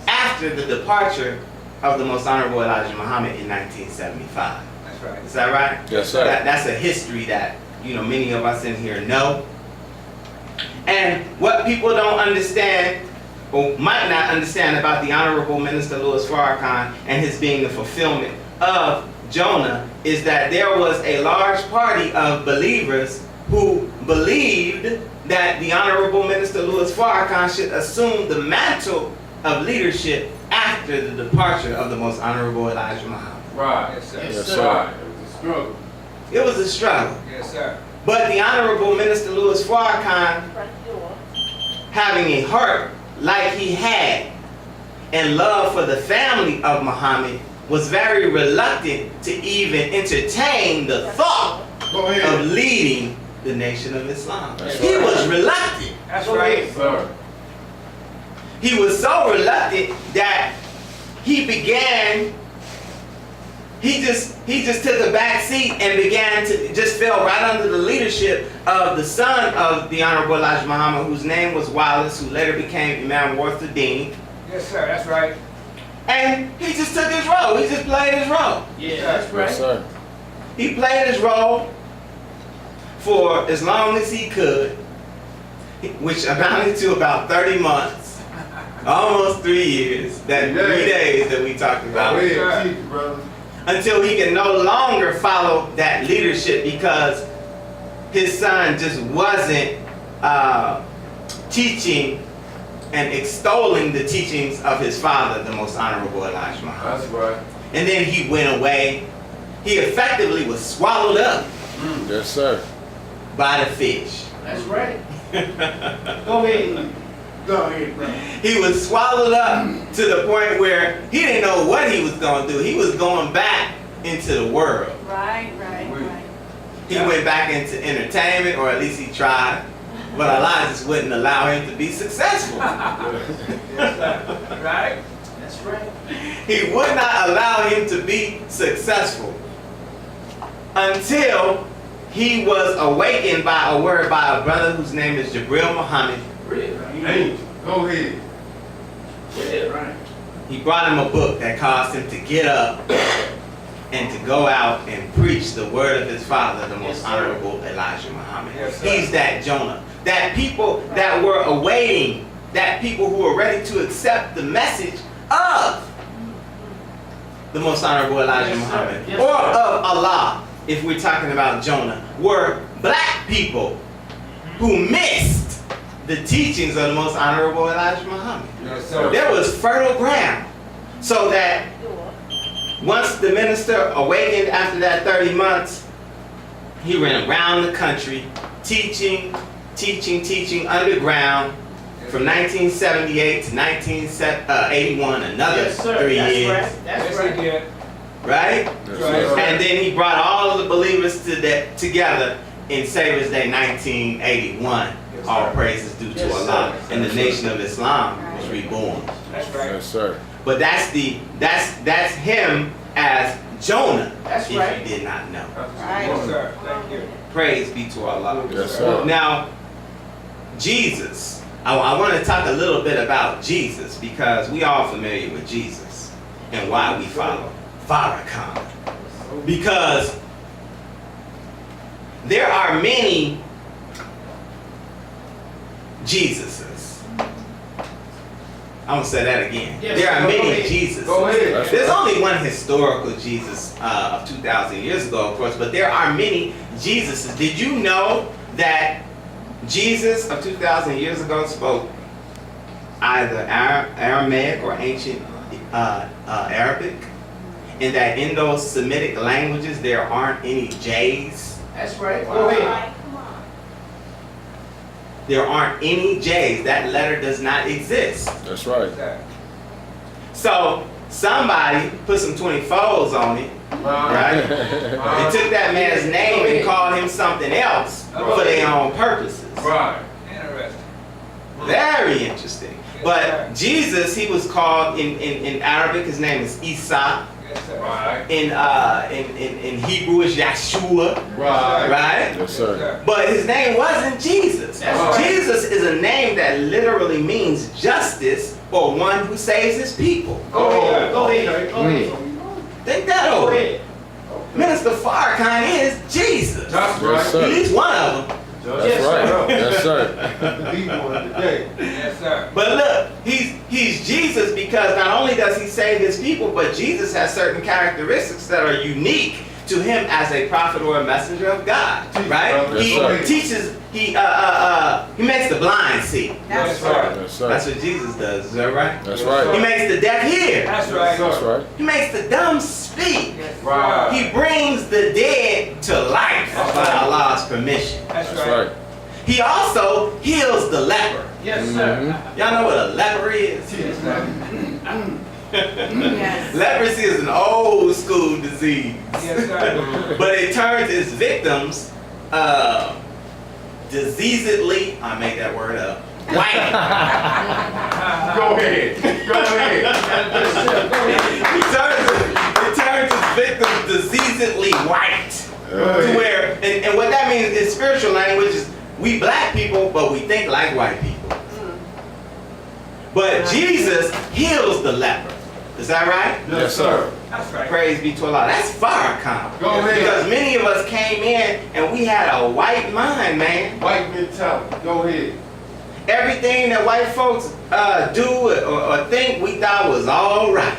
after the departure of the Most Honorable Elijah Muhammad in 1975. That's right. Is that right? Yes, sir. That's a history that, many of us in here know. And what people don't understand, or might not understand about the Honorable Minister Louis Farrakhan and his being the fulfillment of Jonah, is that there was a large party of believers who believed that the Honorable Minister Louis Farrakhan should assume the mantle of leadership after the departure of the Most Honorable Elijah Muhammad. Right. Yes, sir. Yes, sir. sir. Right. It was a struggle. It was a struggle. Yes, sir. But the Honorable Minister Louis Farrakhan, having a heart like he had and love for the family of Muhammad, was very reluctant to even entertain the thought Go of leading the Nation of Islam. That's He right. was reluctant. That's right. Sir. He was so reluctant that he just took a back seat and began to just fell right under the leadership of the son of the Honorable Elijah Muhammad, whose name was Wallace, who later became Imam Warthuddin. Yes, sir. That's right. And he just took his role. He just played his role. Yeah, that's Yes, right. sir. He played his role for as long as he could, which amounted to about 30 months, almost 3 years, that 3 days that we talked about, Go ahead, teach, brother. until he could no longer follow that leadership because his son just wasn't teaching and extolling the teachings of his father, the Most Honorable Elijah Muhammad. That's right. And then he went away. He effectively was swallowed up Yes, sir. by the fish. That's right. Go ahead. Go ahead, brother. He was swallowed up to the point where he didn't know what he was going to do. He was going back into the world. Right. He went back into entertainment, or at least he tried. But Allah just wouldn't allow him to be successful. Yes, sir. Right? That's right. He would not allow him to be successful until he was awakened by a word by a brother whose name is Jibril Muhammad. Really? Hey, go ahead. Yeah, right. He brought him a book that caused him to get up and to go out and preach the word of his father, the Most Yes, sir. Honorable Elijah Muhammad. Yes, sir. He's that Jonah. That people that were awaiting, that people who were ready to accept the message of the Most Honorable Elijah Yes, sir. Muhammad, Yes, or sir. of Allah, if we're talking about Jonah, were black people who missed the teachings of the Most Honorable Elijah Muhammad. Yes, sir. There was fertile ground, so that once the minister awakened after that 30 months, he ran around the country teaching underground from 1978 to 1981, another Yes, sir. 3 That's years, right. That's Yes, right. he did. right? Yes, Right. sir. And then he brought all of the believers together in Savior's Day 1981. Yes, All sir. praises due to Yes, Allah, sir. and the Nation of Islam was reborn. That's right. Yes, sir. But that's him as Jonah, That's if right. you did not know. Right. Yes, sir. Thank you. Praise be to Allah. Yes, sir. Now, Jesus. I want to talk a little bit about Jesus because we all familiar with Jesus and why we follow Farrakhan. Because there are many Jesuses. I'm gonna say that again. Yes, There are go many ahead. Jesuses. Go ahead. That's There's right. only one historical Jesus of 2,000 years ago, of course, but there are many Jesuses. Did you know that Jesus of 2,000 years ago spoke either Aramaic or ancient Arabic? And that in those Semitic languages there aren't any J's? That's right. Go ahead. there aren't any J's. That letter does not exist. That's right. So somebody put some 24s on it, right? They took that man's name and called him something else for their own purposes. Right. Interesting. Very interesting. But Jesus, he was called in Arabic, his name is Isa. Yes, sir. Right. In Hebrew is Yeshua, Right. right? Yes, sir. But his name wasn't Jesus. That's right. Jesus is a name that literally means justice or one who saves his people. Go ahead. Go ahead. Go ahead. Think that Go over. ahead. Minister Farrakhan is Jesus. That's Yes, right. At sir. least one of them. That's Yes, right. sir. Yes, sir. The one today. Yes, sir. But look, he's Jesus because not only does he save his people, but Jesus has certain characteristics that are unique to him as a prophet or a messenger of God, right? Yes, He sir. teaches, he makes the blind see. That's right. Yes, sir. That's what Jesus does, is that right? That's He right. makes the deaf hear. That's right. That's right. He makes the dumb speak. Yes, Right. He brings the dead to life by Allah's permission. That's That's right. right. He also heals the leper. Yes, sir. Y'all know what a leper is? Yes, sir. Yes. Leprosy is an old school disease, Yes, sir. but it turns its victims diseasedly, I made that word up, white. Go ahead. Go ahead. It turns its victims diseasedly white. To where, and what that means in spiritual language is we black people, but we think like white people. But Jesus heals the leper. Is that right? Yes, sir. That's right. Praise be to Allah. That's Farrakhan. Go ahead. Because many of us came in and we had a white mind, man. White mentality. Go ahead. Everything that white folks do or think we thought was all right.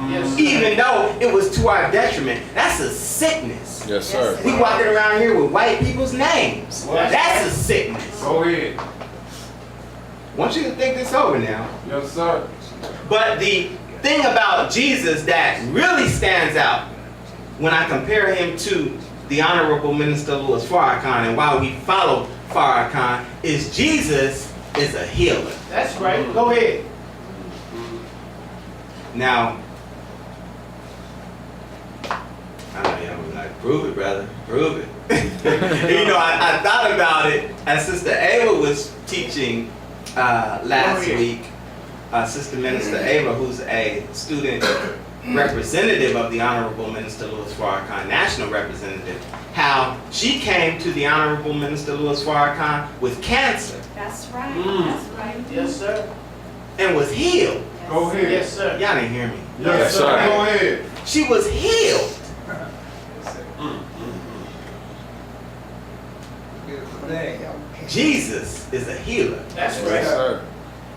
Yes, sir. Even though it was to our detriment. That's a sickness. Yes, sir. We walking around here with white people's names. What? That's a sickness. Go ahead. I want you to think this over now. Yes, sir. But the thing about Jesus that really stands out when I compare him to the Honorable Minister Louis Farrakhan and why we follow Farrakhan is Jesus is a healer. That's right. Go ahead. Now, I know y'all be like, prove it, brother, prove it. You know, I thought about it as Sister Ava was teaching last week. Sister Minister Ava, who's a student representative of the Honorable Minister Louis Farrakhan, national representative, how she came to the Honorable Minister Louis Farrakhan with cancer That's right. Mm. That's right. Yes, sir. and was healed. Go ahead. Yes, sir. Y'all didn't hear me. Yes, sir. sir. Go ahead. She was healed. Beautiful thing. Jesus is a healer. That's Yes, right. sir.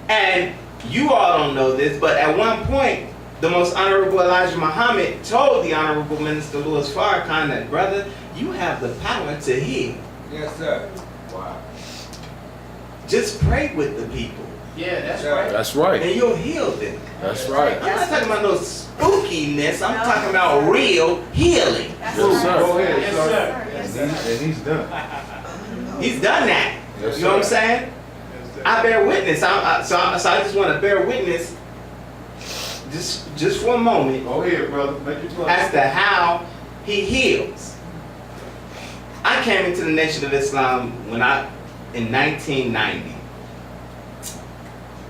And you all don't know this, but at one point, the most honorable Elijah Muhammad told the Honorable Minister Louis Farrakhan that, brother, you have the power to heal. Yes, sir. Wow. Just pray with the people, Yeah, that's right. That's right. and you'll heal them. That's right. I'm not talking about no spookiness. I'm talking about real healing. That's Yes, right. sir. Go ahead, Yes, sir. sir. Yes, And sir. he's done. He's done that. Yes, You know what I'm sir. saying? I bear witness. So I just want to bear witness, just for a moment, Go ahead, brother. Make your point. as to how he heals. I came into the Nation of Islam in 1990.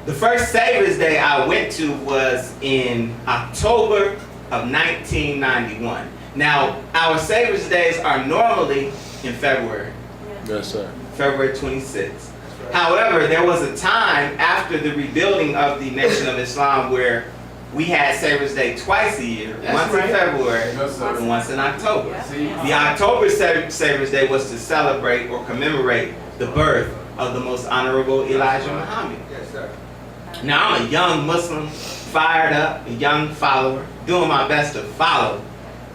The first Savior's Day I went to was in October of 1991. Now, our Savior's Days are normally in February, Yes, sir. February 26th. However, there was a time after the rebuilding of the Nation of Islam where we had Savior's Day twice a year, That's once right. in February Yes, sir. and once in October. Yeah. See? The October Savior's Day was to celebrate or commemorate the birth of the most honorable Elijah Muhammad. Yes, sir. Now, I'm a young Muslim, fired up, a young follower, doing my best to follow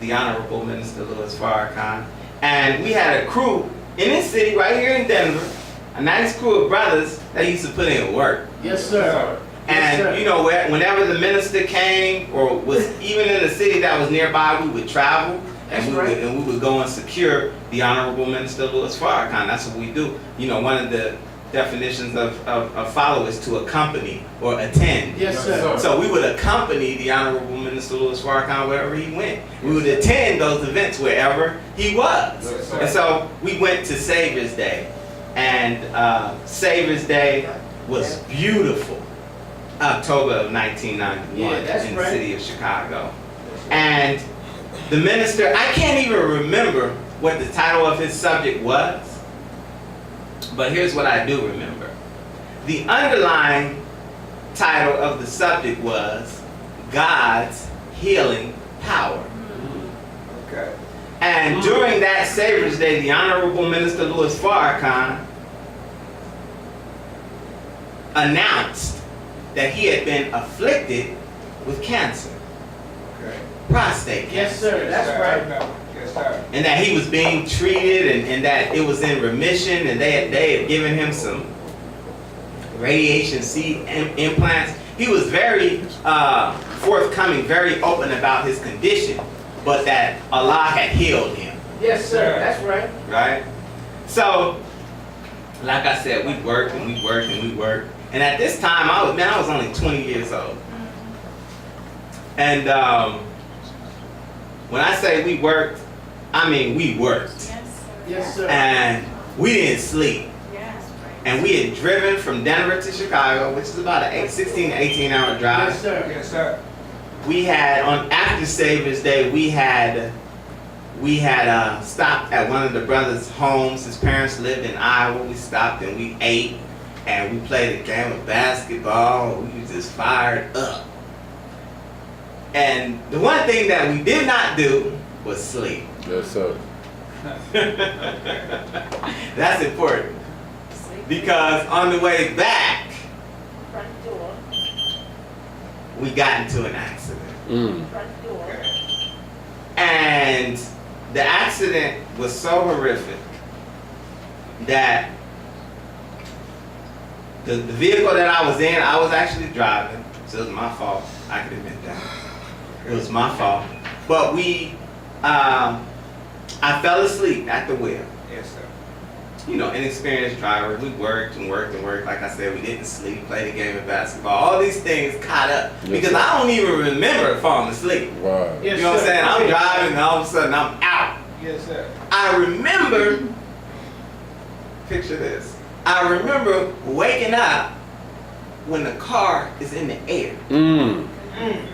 the Honorable Minister Louis Farrakhan. And we had a crew in this city right here in Denver, a nice crew of brothers that used to put in work. Yes, sir. Yes, sir. And you know, whenever the minister came or was even in a city that was nearby, we would travel That's and right. we would go and secure the Honorable Minister Louis Farrakhan. That's what we do. You know, one of the definitions of follow is to accompany or attend. Yes, sir. So we would accompany the Honorable Minister Louis Farrakhan wherever he went. We would attend those events wherever he was. Yes, sir. And so we went to Savior's Day. And Savior's Day was beautiful. October of 1991 Yeah, that's in right. the city of Chicago. And the minister, I can't even remember what the title of his subject was, but here's what I do remember. The underlying title of the subject was God's Healing Power. Okay. And during that Savior's Day, the Honorable Minister Louis Farrakhan announced that he had been afflicted with cancer, Okay. prostate cancer. Yes, sir. That's Yes, sir. right. I remember. Yes, sir. And that he was being treated and that it was in remission, and they had given him some radiation seed implants. He was very forthcoming, very open about his condition, but that Allah had healed him, Yes, sir. That's right. right? So, like I said, we worked and we worked and we worked. And at this time, I was only 20 years old. And when I say we worked, I mean we worked. Yes, sir. And we didn't sleep. Yes, And we had driven from Denver to Chicago, which is about a 16 to 18 hour drive. Yes, sir. Yes, sir. We had after Savior's Day, we had stopped at one of the brothers' homes. His parents lived in Iowa. We stopped and we ate and we played a game of basketball. We was just fired up. And the one thing that we did not do was sleep. Yes, sir. That's important because on the way back, front door, we got into an accident. front door. And the accident was so horrific that the vehicle that I was in, I was actually driving, so it was my fault. I could admit that. It was my fault. But I fell asleep at the wheel. Yes, sir. You know, inexperienced driver. We worked and worked and worked. Like I said, we didn't sleep, played a game of basketball. All these things caught up Yes, because sir. I don't even remember falling asleep. Wow. Yes, You know what I'm sir. saying? I'm driving and all of a sudden I'm out. Yes, sir. I remember, picture this. I remember waking up when the car is in the air.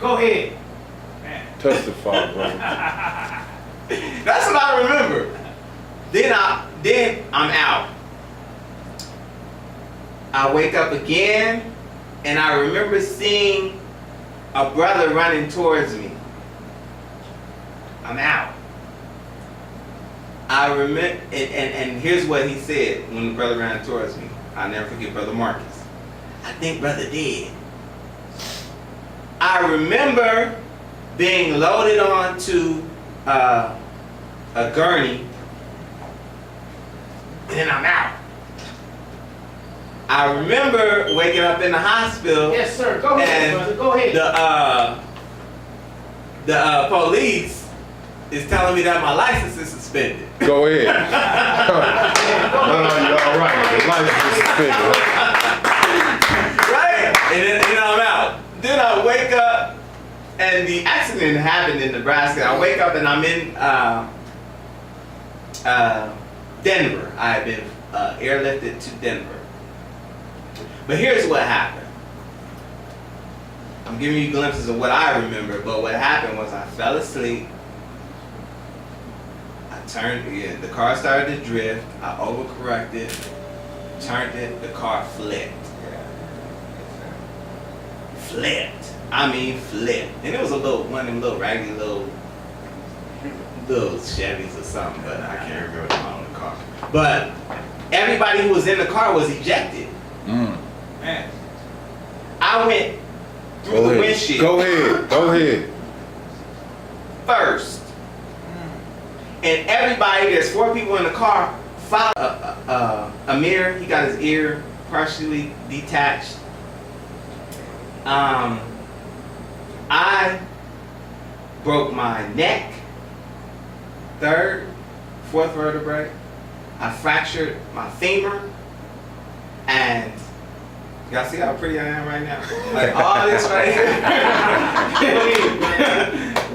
Go ahead. Testify, brother. That's what I remember. Then I'm out. I wake up again and I remember seeing a brother running towards me. I'm out. I remember, and here's what he said when the brother ran towards me. I'll never forget Brother Marcus. I think brother dead. I remember being loaded onto a gurney, and then I'm out. I remember waking up in the hospital. Yes, sir. Go ahead, And brother. Go ahead. The police is telling me that my license is suspended. Go ahead. No, you're all right. The license is suspended. Right? And then I'm out. Then I wake up, and the accident happened in Nebraska. I wake up and I'm in Denver. I had been airlifted to Denver. But here's what happened. I'm giving you glimpses of what I remember, but what happened was I fell asleep. The car started to drift. I overcorrected, turned it, the car flipped. Flipped. I mean flipped. And it was one of them little raggedy little Chevys or something, but I can't remember the model of the car. But everybody who was in the car was ejected. Man. I went through the windshield Go ahead. Go ahead. first. And everybody, there's 4 people in the car, followed Amir, he got his ear partially detached. I broke my neck, 3rd, 4th vertebrae. I fractured my femur. And y'all see how pretty I am right now? Like all this right here.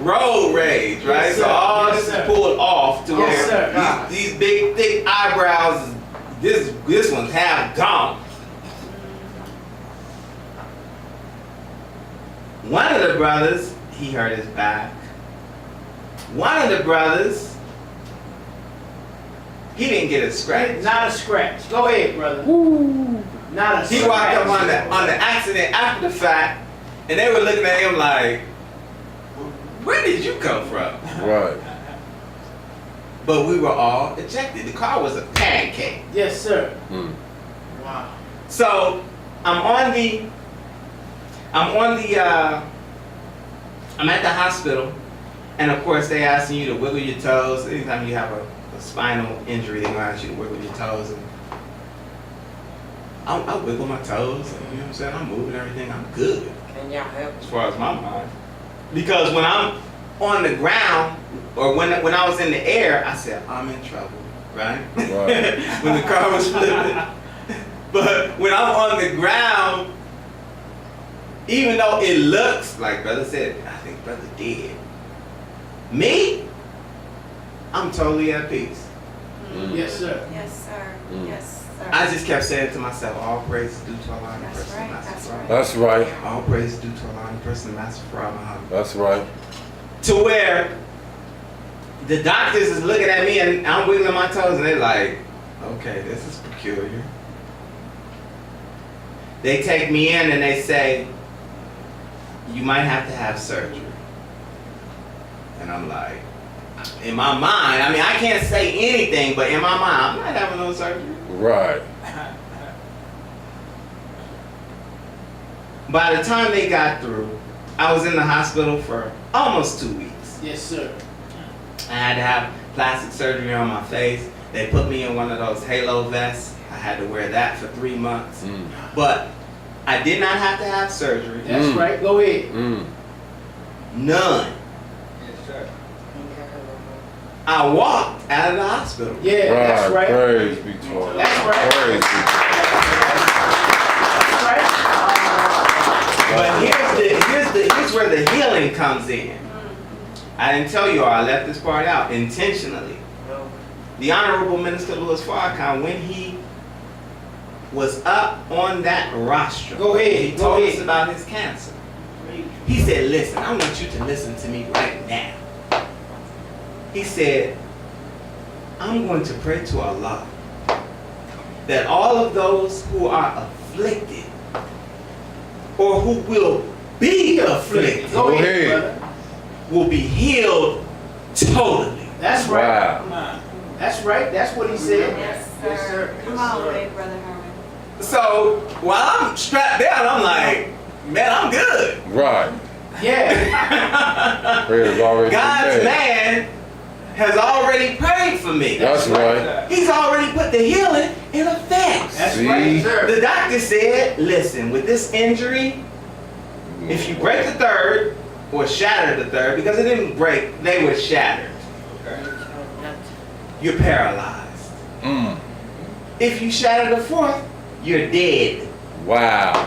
Road rage, right? Yes, so sir. all Yes, this sir. is pulled off to Yes, where sir. these big, thick eyebrows, this one's half gone. One of the brothers, he hurt his back. One of the brothers, he didn't get a scratch. Not a scratch. Go ahead, brother. Not a scratch. He walked up on the accident after the fact, and they were looking at him like, where did you come from? Right. But we were all ejected. The car was a pancake. Yes, sir. Mm. Wow. So I'm at the hospital, and of course they asking you to wiggle your toes. Anytime you have a spinal injury, they're gonna ask you to wiggle your toes. And I wiggle my toes, and, you know what I'm saying? I'm moving everything. I'm good Can y'all help? as far as my mind. Because when I'm on the ground, or when I was in the air, I said, I'm in trouble, right? Right. When the car was flipping. But when I'm on the ground, even though it looks like brother said, I think brother did. Me, I'm totally at peace. Mm. Yes, sir. Yes, sir. Mm. Yes, sir. I just kept saying to myself, all praise is due to Allah, the That's person right, Master that's Farrakhan. right. That's right. All praise is due to Allah, the person Master Farrakhan. That's right. To where the doctors is looking at me and I'm wiggling my toes and they're like, okay, this is peculiar. They take me in and they say, you might have to have surgery. And I'm like, in my mind, I mean, I can't say anything, but in my mind, I'm not having no surgery. Right. By the time they got through, I was in the hospital for almost 2 weeks. Yes, sir. I had to have plastic surgery on my face. They put me in one of those halo vests. I had to wear that for 3 months. Mm. But I did not have to have surgery. That's Mm. right. Go ahead. Mm. None. Yes, sir. I walked out of the hospital. Yeah, that's right. Praise be to Allah. That's right. Praise be to That's right. But here's where the healing comes in. I didn't tell you all, I left this part out intentionally. The Honorable Minister Louis Farrakhan, when he was up on that rostrum, Go ahead, he go told us ahead. about his cancer. He said, listen, I want you to listen to me right now. He said, I'm going to pray to Allah that all of those who are afflicted or who will be afflicted Go Go ahead, ahead. brother. will be healed totally. That's right. Wow. That's right. That's what he said. Yes, sir. Yes, sir. Come Yes, on, sir. big brother Herman. So while I'm strapped down, I'm like, man, I'm good. Right. Yeah. Prayer is already God's made. man has already prayed for me. That's right. He's already put the healing in effect. That's See? right, sir. The doctor said, listen, with this injury, if you break the third or shatter the third, because it didn't break, they were shattered, you're paralyzed. Mm. If you shatter the fourth, you're dead. Wow.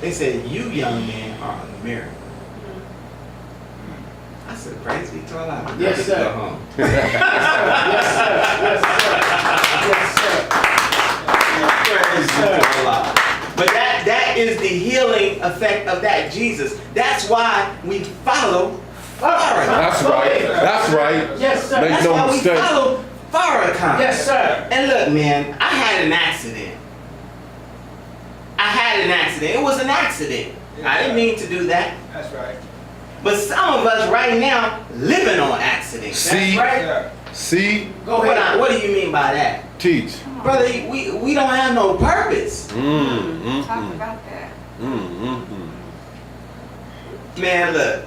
They said, you young men are a miracle. I said, praise be to Allah. I'm Yes, ready to sir. go home. Yes, sir. Yes, sir. Yes, sir. Praise be to Allah. But that is the healing effect of that Jesus. That's why we follow Farrakhan. That's right. That's right. Yes, sir. Make That's no why we mistake. follow Farrakhan. Yes, sir. And look, man, I had an accident. It was an accident. I didn't mean to do that. That's right. But some of us right now living on accidents. See? Right. Sir. See? Go ahead. What do you mean by that? Teach. Brother, we don't have no purpose. Mm. Talk Mm. about that. Mm. Man, look.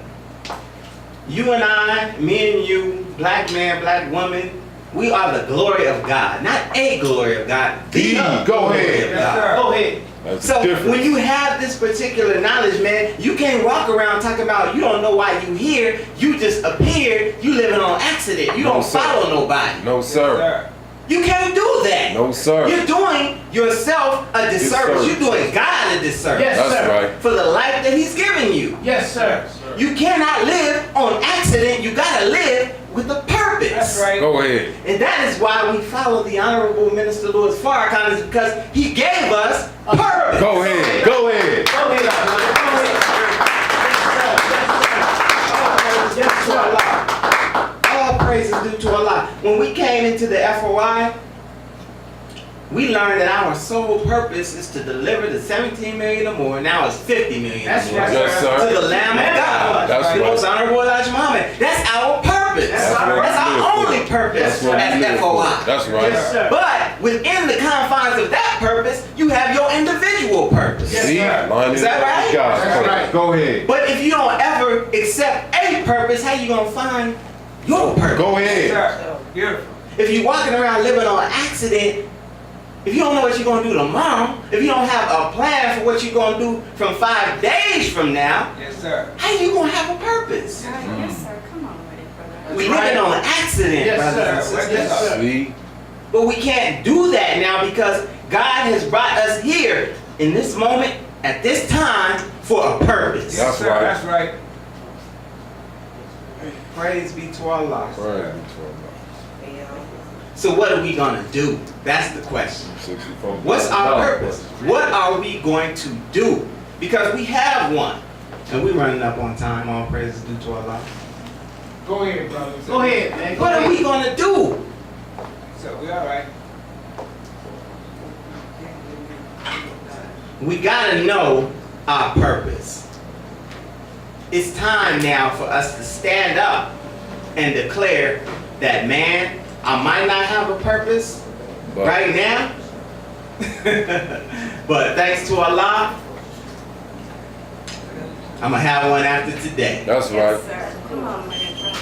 You and I, me and you, black man, black woman, we are the glory of God. Not a glory of God. The Go glory ahead. of Yes, God. sir. Go ahead. That's So different. when you have this particular knowledge, man, you can't walk around talking about you don't know why you here. You just appeared. You living on accident. You No, don't sir. follow nobody. No, Yes, sir. sir. You can't do that. No, sir. You're doing yourself a disservice. Disservice. You're doing God a disservice Yes, That's sir. right. for the life that He's given you. Yes, sir. You cannot live on accident. You gotta live with a purpose. That's right. Go ahead. And that is why we follow the Honorable Minister Louis Farrakhan, is because he gave us a purpose. Go ahead. Go ahead. Go ahead, brother. Go ahead. Yes, sir. Yes, sir. All praise is due to Allah. When we came into the FOI, we learned that our sole purpose is to deliver the 17 million or more. Now it's 50 million That's or more. right. Yes, sir. To the Lamb of God. That's the right. most honorable Elijah Muhammad. That's our purpose. That's right. That's our only purpose That's what we at live for. FOI. That's right. Yes, sir. But within the confines of that purpose, you have your individual purpose. Yes, See? sir. Line Is that right? God's That's purpose. right. Go ahead. But if you don't ever accept a purpose, how you gonna find your purpose? Go Yes, ahead. sir. Beautiful. If you're walking around living on accident, if you don't know what you're gonna do tomorrow, if you don't have a plan for what you're gonna do from 5 days from now, Yes, sir. how you gonna have a purpose? Yes, sir. Come on with it, brother. We right. living on accident, Yes, brothers sir. and sisters. Yes, sir. See? But we can't do that now because God has brought us here in this moment, at this time, for a purpose. Yes, That's sir. right. That's right. Praise be to Allah. Right. So what are we gonna do? That's the question. 64. What's our purpose? What are we going to do? Because we have one. And we're running up on time. All praises due to Allah. Go ahead, brother. Go ahead, man. Go What are ahead. we gonna do? So we all right. We gotta know our purpose. It's time now for us to stand up and declare that, man, I might not have a purpose But- right now, but thanks to Allah, I'm gonna have one after today. That's right. Yes, sir. Come on with it, brother.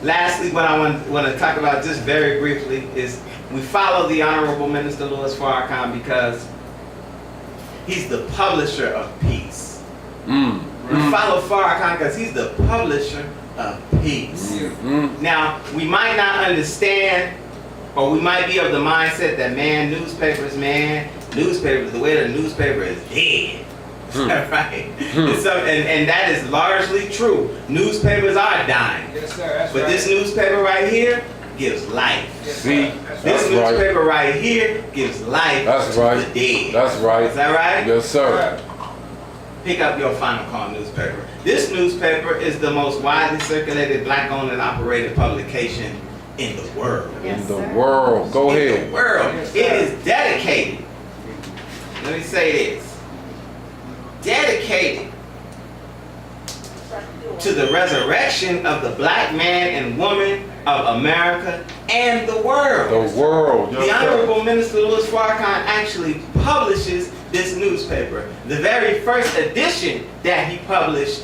Lastly, what I want to talk about just very briefly is we follow the Honorable Minister Louis Farrakhan because he's the publisher of peace. Mm. We follow Farrakhan because he's the publisher of peace. Mm. Now, we might not understand, or we might be of the mindset that, man, newspapers, the way the newspaper is dead. Right? And that is largely true. Newspapers are dying. Yes, sir. That's But right. this newspaper right here gives life. Yes, sir. See? That's This That's right. newspaper right here gives life That's to right. the dead. That's right. Is that right? Yes, sir. Pick up your Final Call newspaper. This newspaper is the most widely circulated black-owned and operated publication in the world. In Yes, the sir. world. Go In ahead. the world. Yes, It sir. is dedicated. Let me say this. Dedicated to the resurrection of the black man and woman of America and the world. The world. The Yes, sir. Honorable Minister Louis Farrakhan actually publishes this newspaper. The very first edition that he published,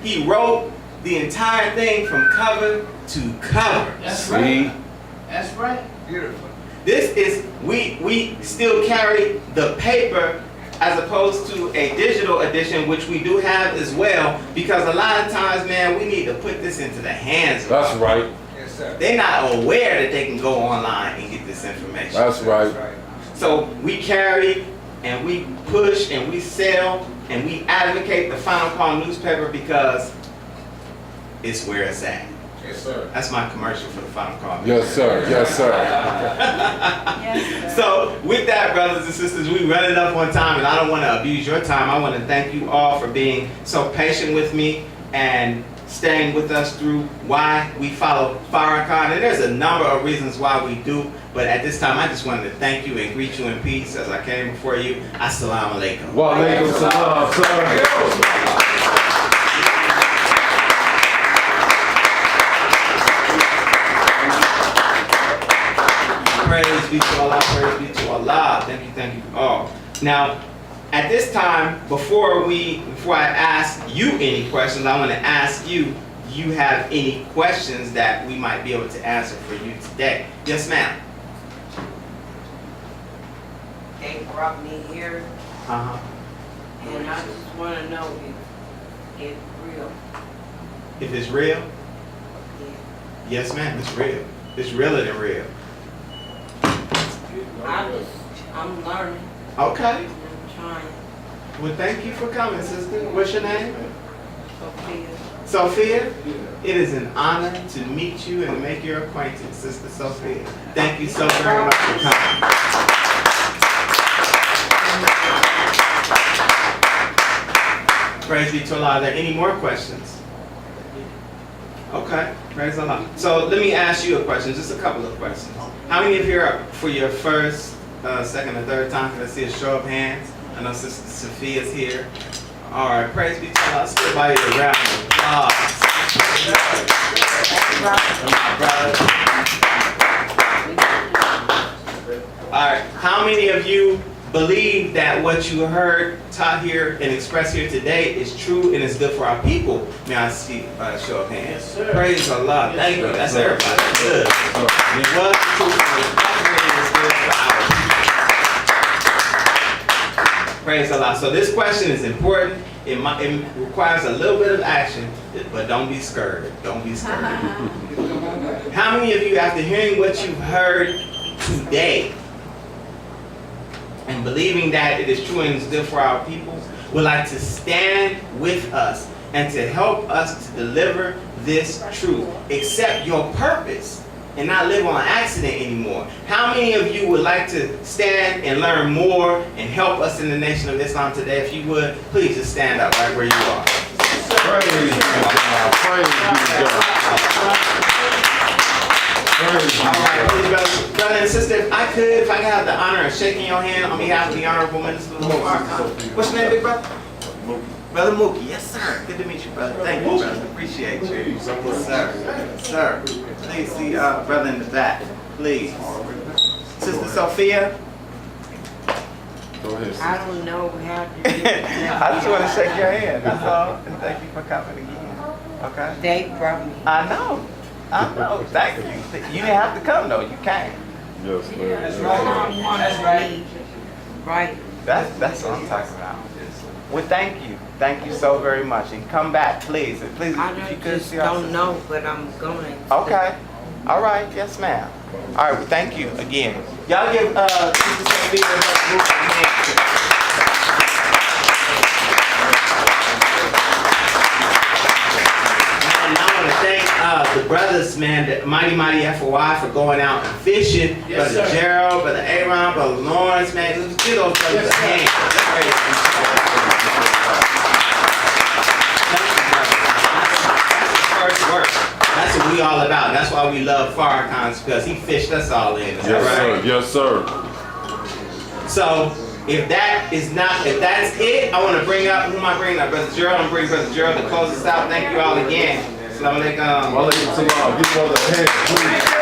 he wrote the entire thing from cover to cover. That's See? right. That's right. Beautiful. This is, we still carry the paper as opposed to a digital edition, which we do have as well, because a lot of times, man, we need to put this into the hands of That's our right. Yes, sir. They're not aware that they can go online and get this information. That's right. That's right. So we carry and we push and we sell and we advocate the Final Call newspaper because it's where it's at. Yes, sir. That's my commercial for the Final Call. Yes, sir. Yes, sir. Yes, sir. So with that, brothers and sisters, we running up on time and I don't want to abuse your time. I want to thank you all for being so patient with me and staying with us through why we follow Farrakhan. And there's a number of reasons why we do, but at this time I just wanted to thank you and greet you in peace as I came before you. Assalamu alaikum. Wa alaikum salam, sir. Praise be to Allah, praise be to Allah. Thank you all. Now, at this time, before I ask you any questions, I want to ask you, do you have any questions that we might be able to answer for you today? Yes, ma'am. They brought me here, Uh-huh. and I just want to know if it's real. If it's real? Yeah. Yes, ma'am, it's real. It's realer than real. I'm learning. Okay. I'm trying. Well, thank you for coming, sister. What's your name? Sophia. Sophia? It is an honor to meet you and make your acquaintance, Sister Sophia. Thank you so very much for coming. Praise be to Allah. Are there any more questions? Okay, praise Allah. So let me ask you a question, just a couple of questions. How many of you are up for your first, second, or third time? Can I see a show of hands? I know Sister Sophia's here. All right, praise be to Allah. Let's give everybody a round of applause. All right, how many of you believe that what you heard taught here and expressed here today is true and is good for our people? May I see a show of hands? Yes, sir. Praise Allah. Thank you. That's everybody. Good. It was true and it's definitely good for our people. Praise Allah. So this question is important. It requires a little bit of action, but don't be scared. Don't be scared. How many of you, after hearing what you've heard today, and believing that it is true and is good for our people, would like to stand with us and to help us to deliver this truth, accept your purpose, and not live on accident anymore? How many of you would like to stand and learn more and help us in the Nation of Islam today? If you would, please just stand up right where you are. Praise be to God. Praise be to God. All right, please, brother and sister, if I could have the honor of shaking your hand on behalf of the Honorable Minister Farrakhan. What's your name, big brother? Brother Mookie. Yes, sir. Good to meet you, brother. Thank you, brother. Appreciate you. Yes, sir. Sir. Please see brother in the back. Please. Sister Sophia. Go ahead, I sister. don't know how to do it. I just want to shake your hand. That's all. And thank you for coming again. Okay? They brought me. I know. Thank you. You didn't have to come, though. You came. Yes, sir. That's Yes, right. That's right. Right. That's what I'm talking about. Well, thank you. Thank you so very much. And come back, please. Please, I if you could just see our don't sister. know, but I'm going. Okay. All right. Yes, ma'am. All right. Well, thank you again. Y'all give Sister Sophia a group of hands. And I want to thank the brothers, man, the Mighty FOI for going out and fishing. Yes, Brother sir. Gerald, Brother Aaron, Brother Lawrence, man. Let's give those brothers a hand. Praise be to God. First work. That's what we all about. That's why we love Farrakhan, because he fished us all in. Is that Yes, right? sir. Yes, sir. So if that's it, I want to bring up, who am I bringing up? Brother Gerald. I'm bringing Brother Gerald to close us out. Thank you all again. Assalamu alaikum. Walaikum salam. Give brother a hand, please.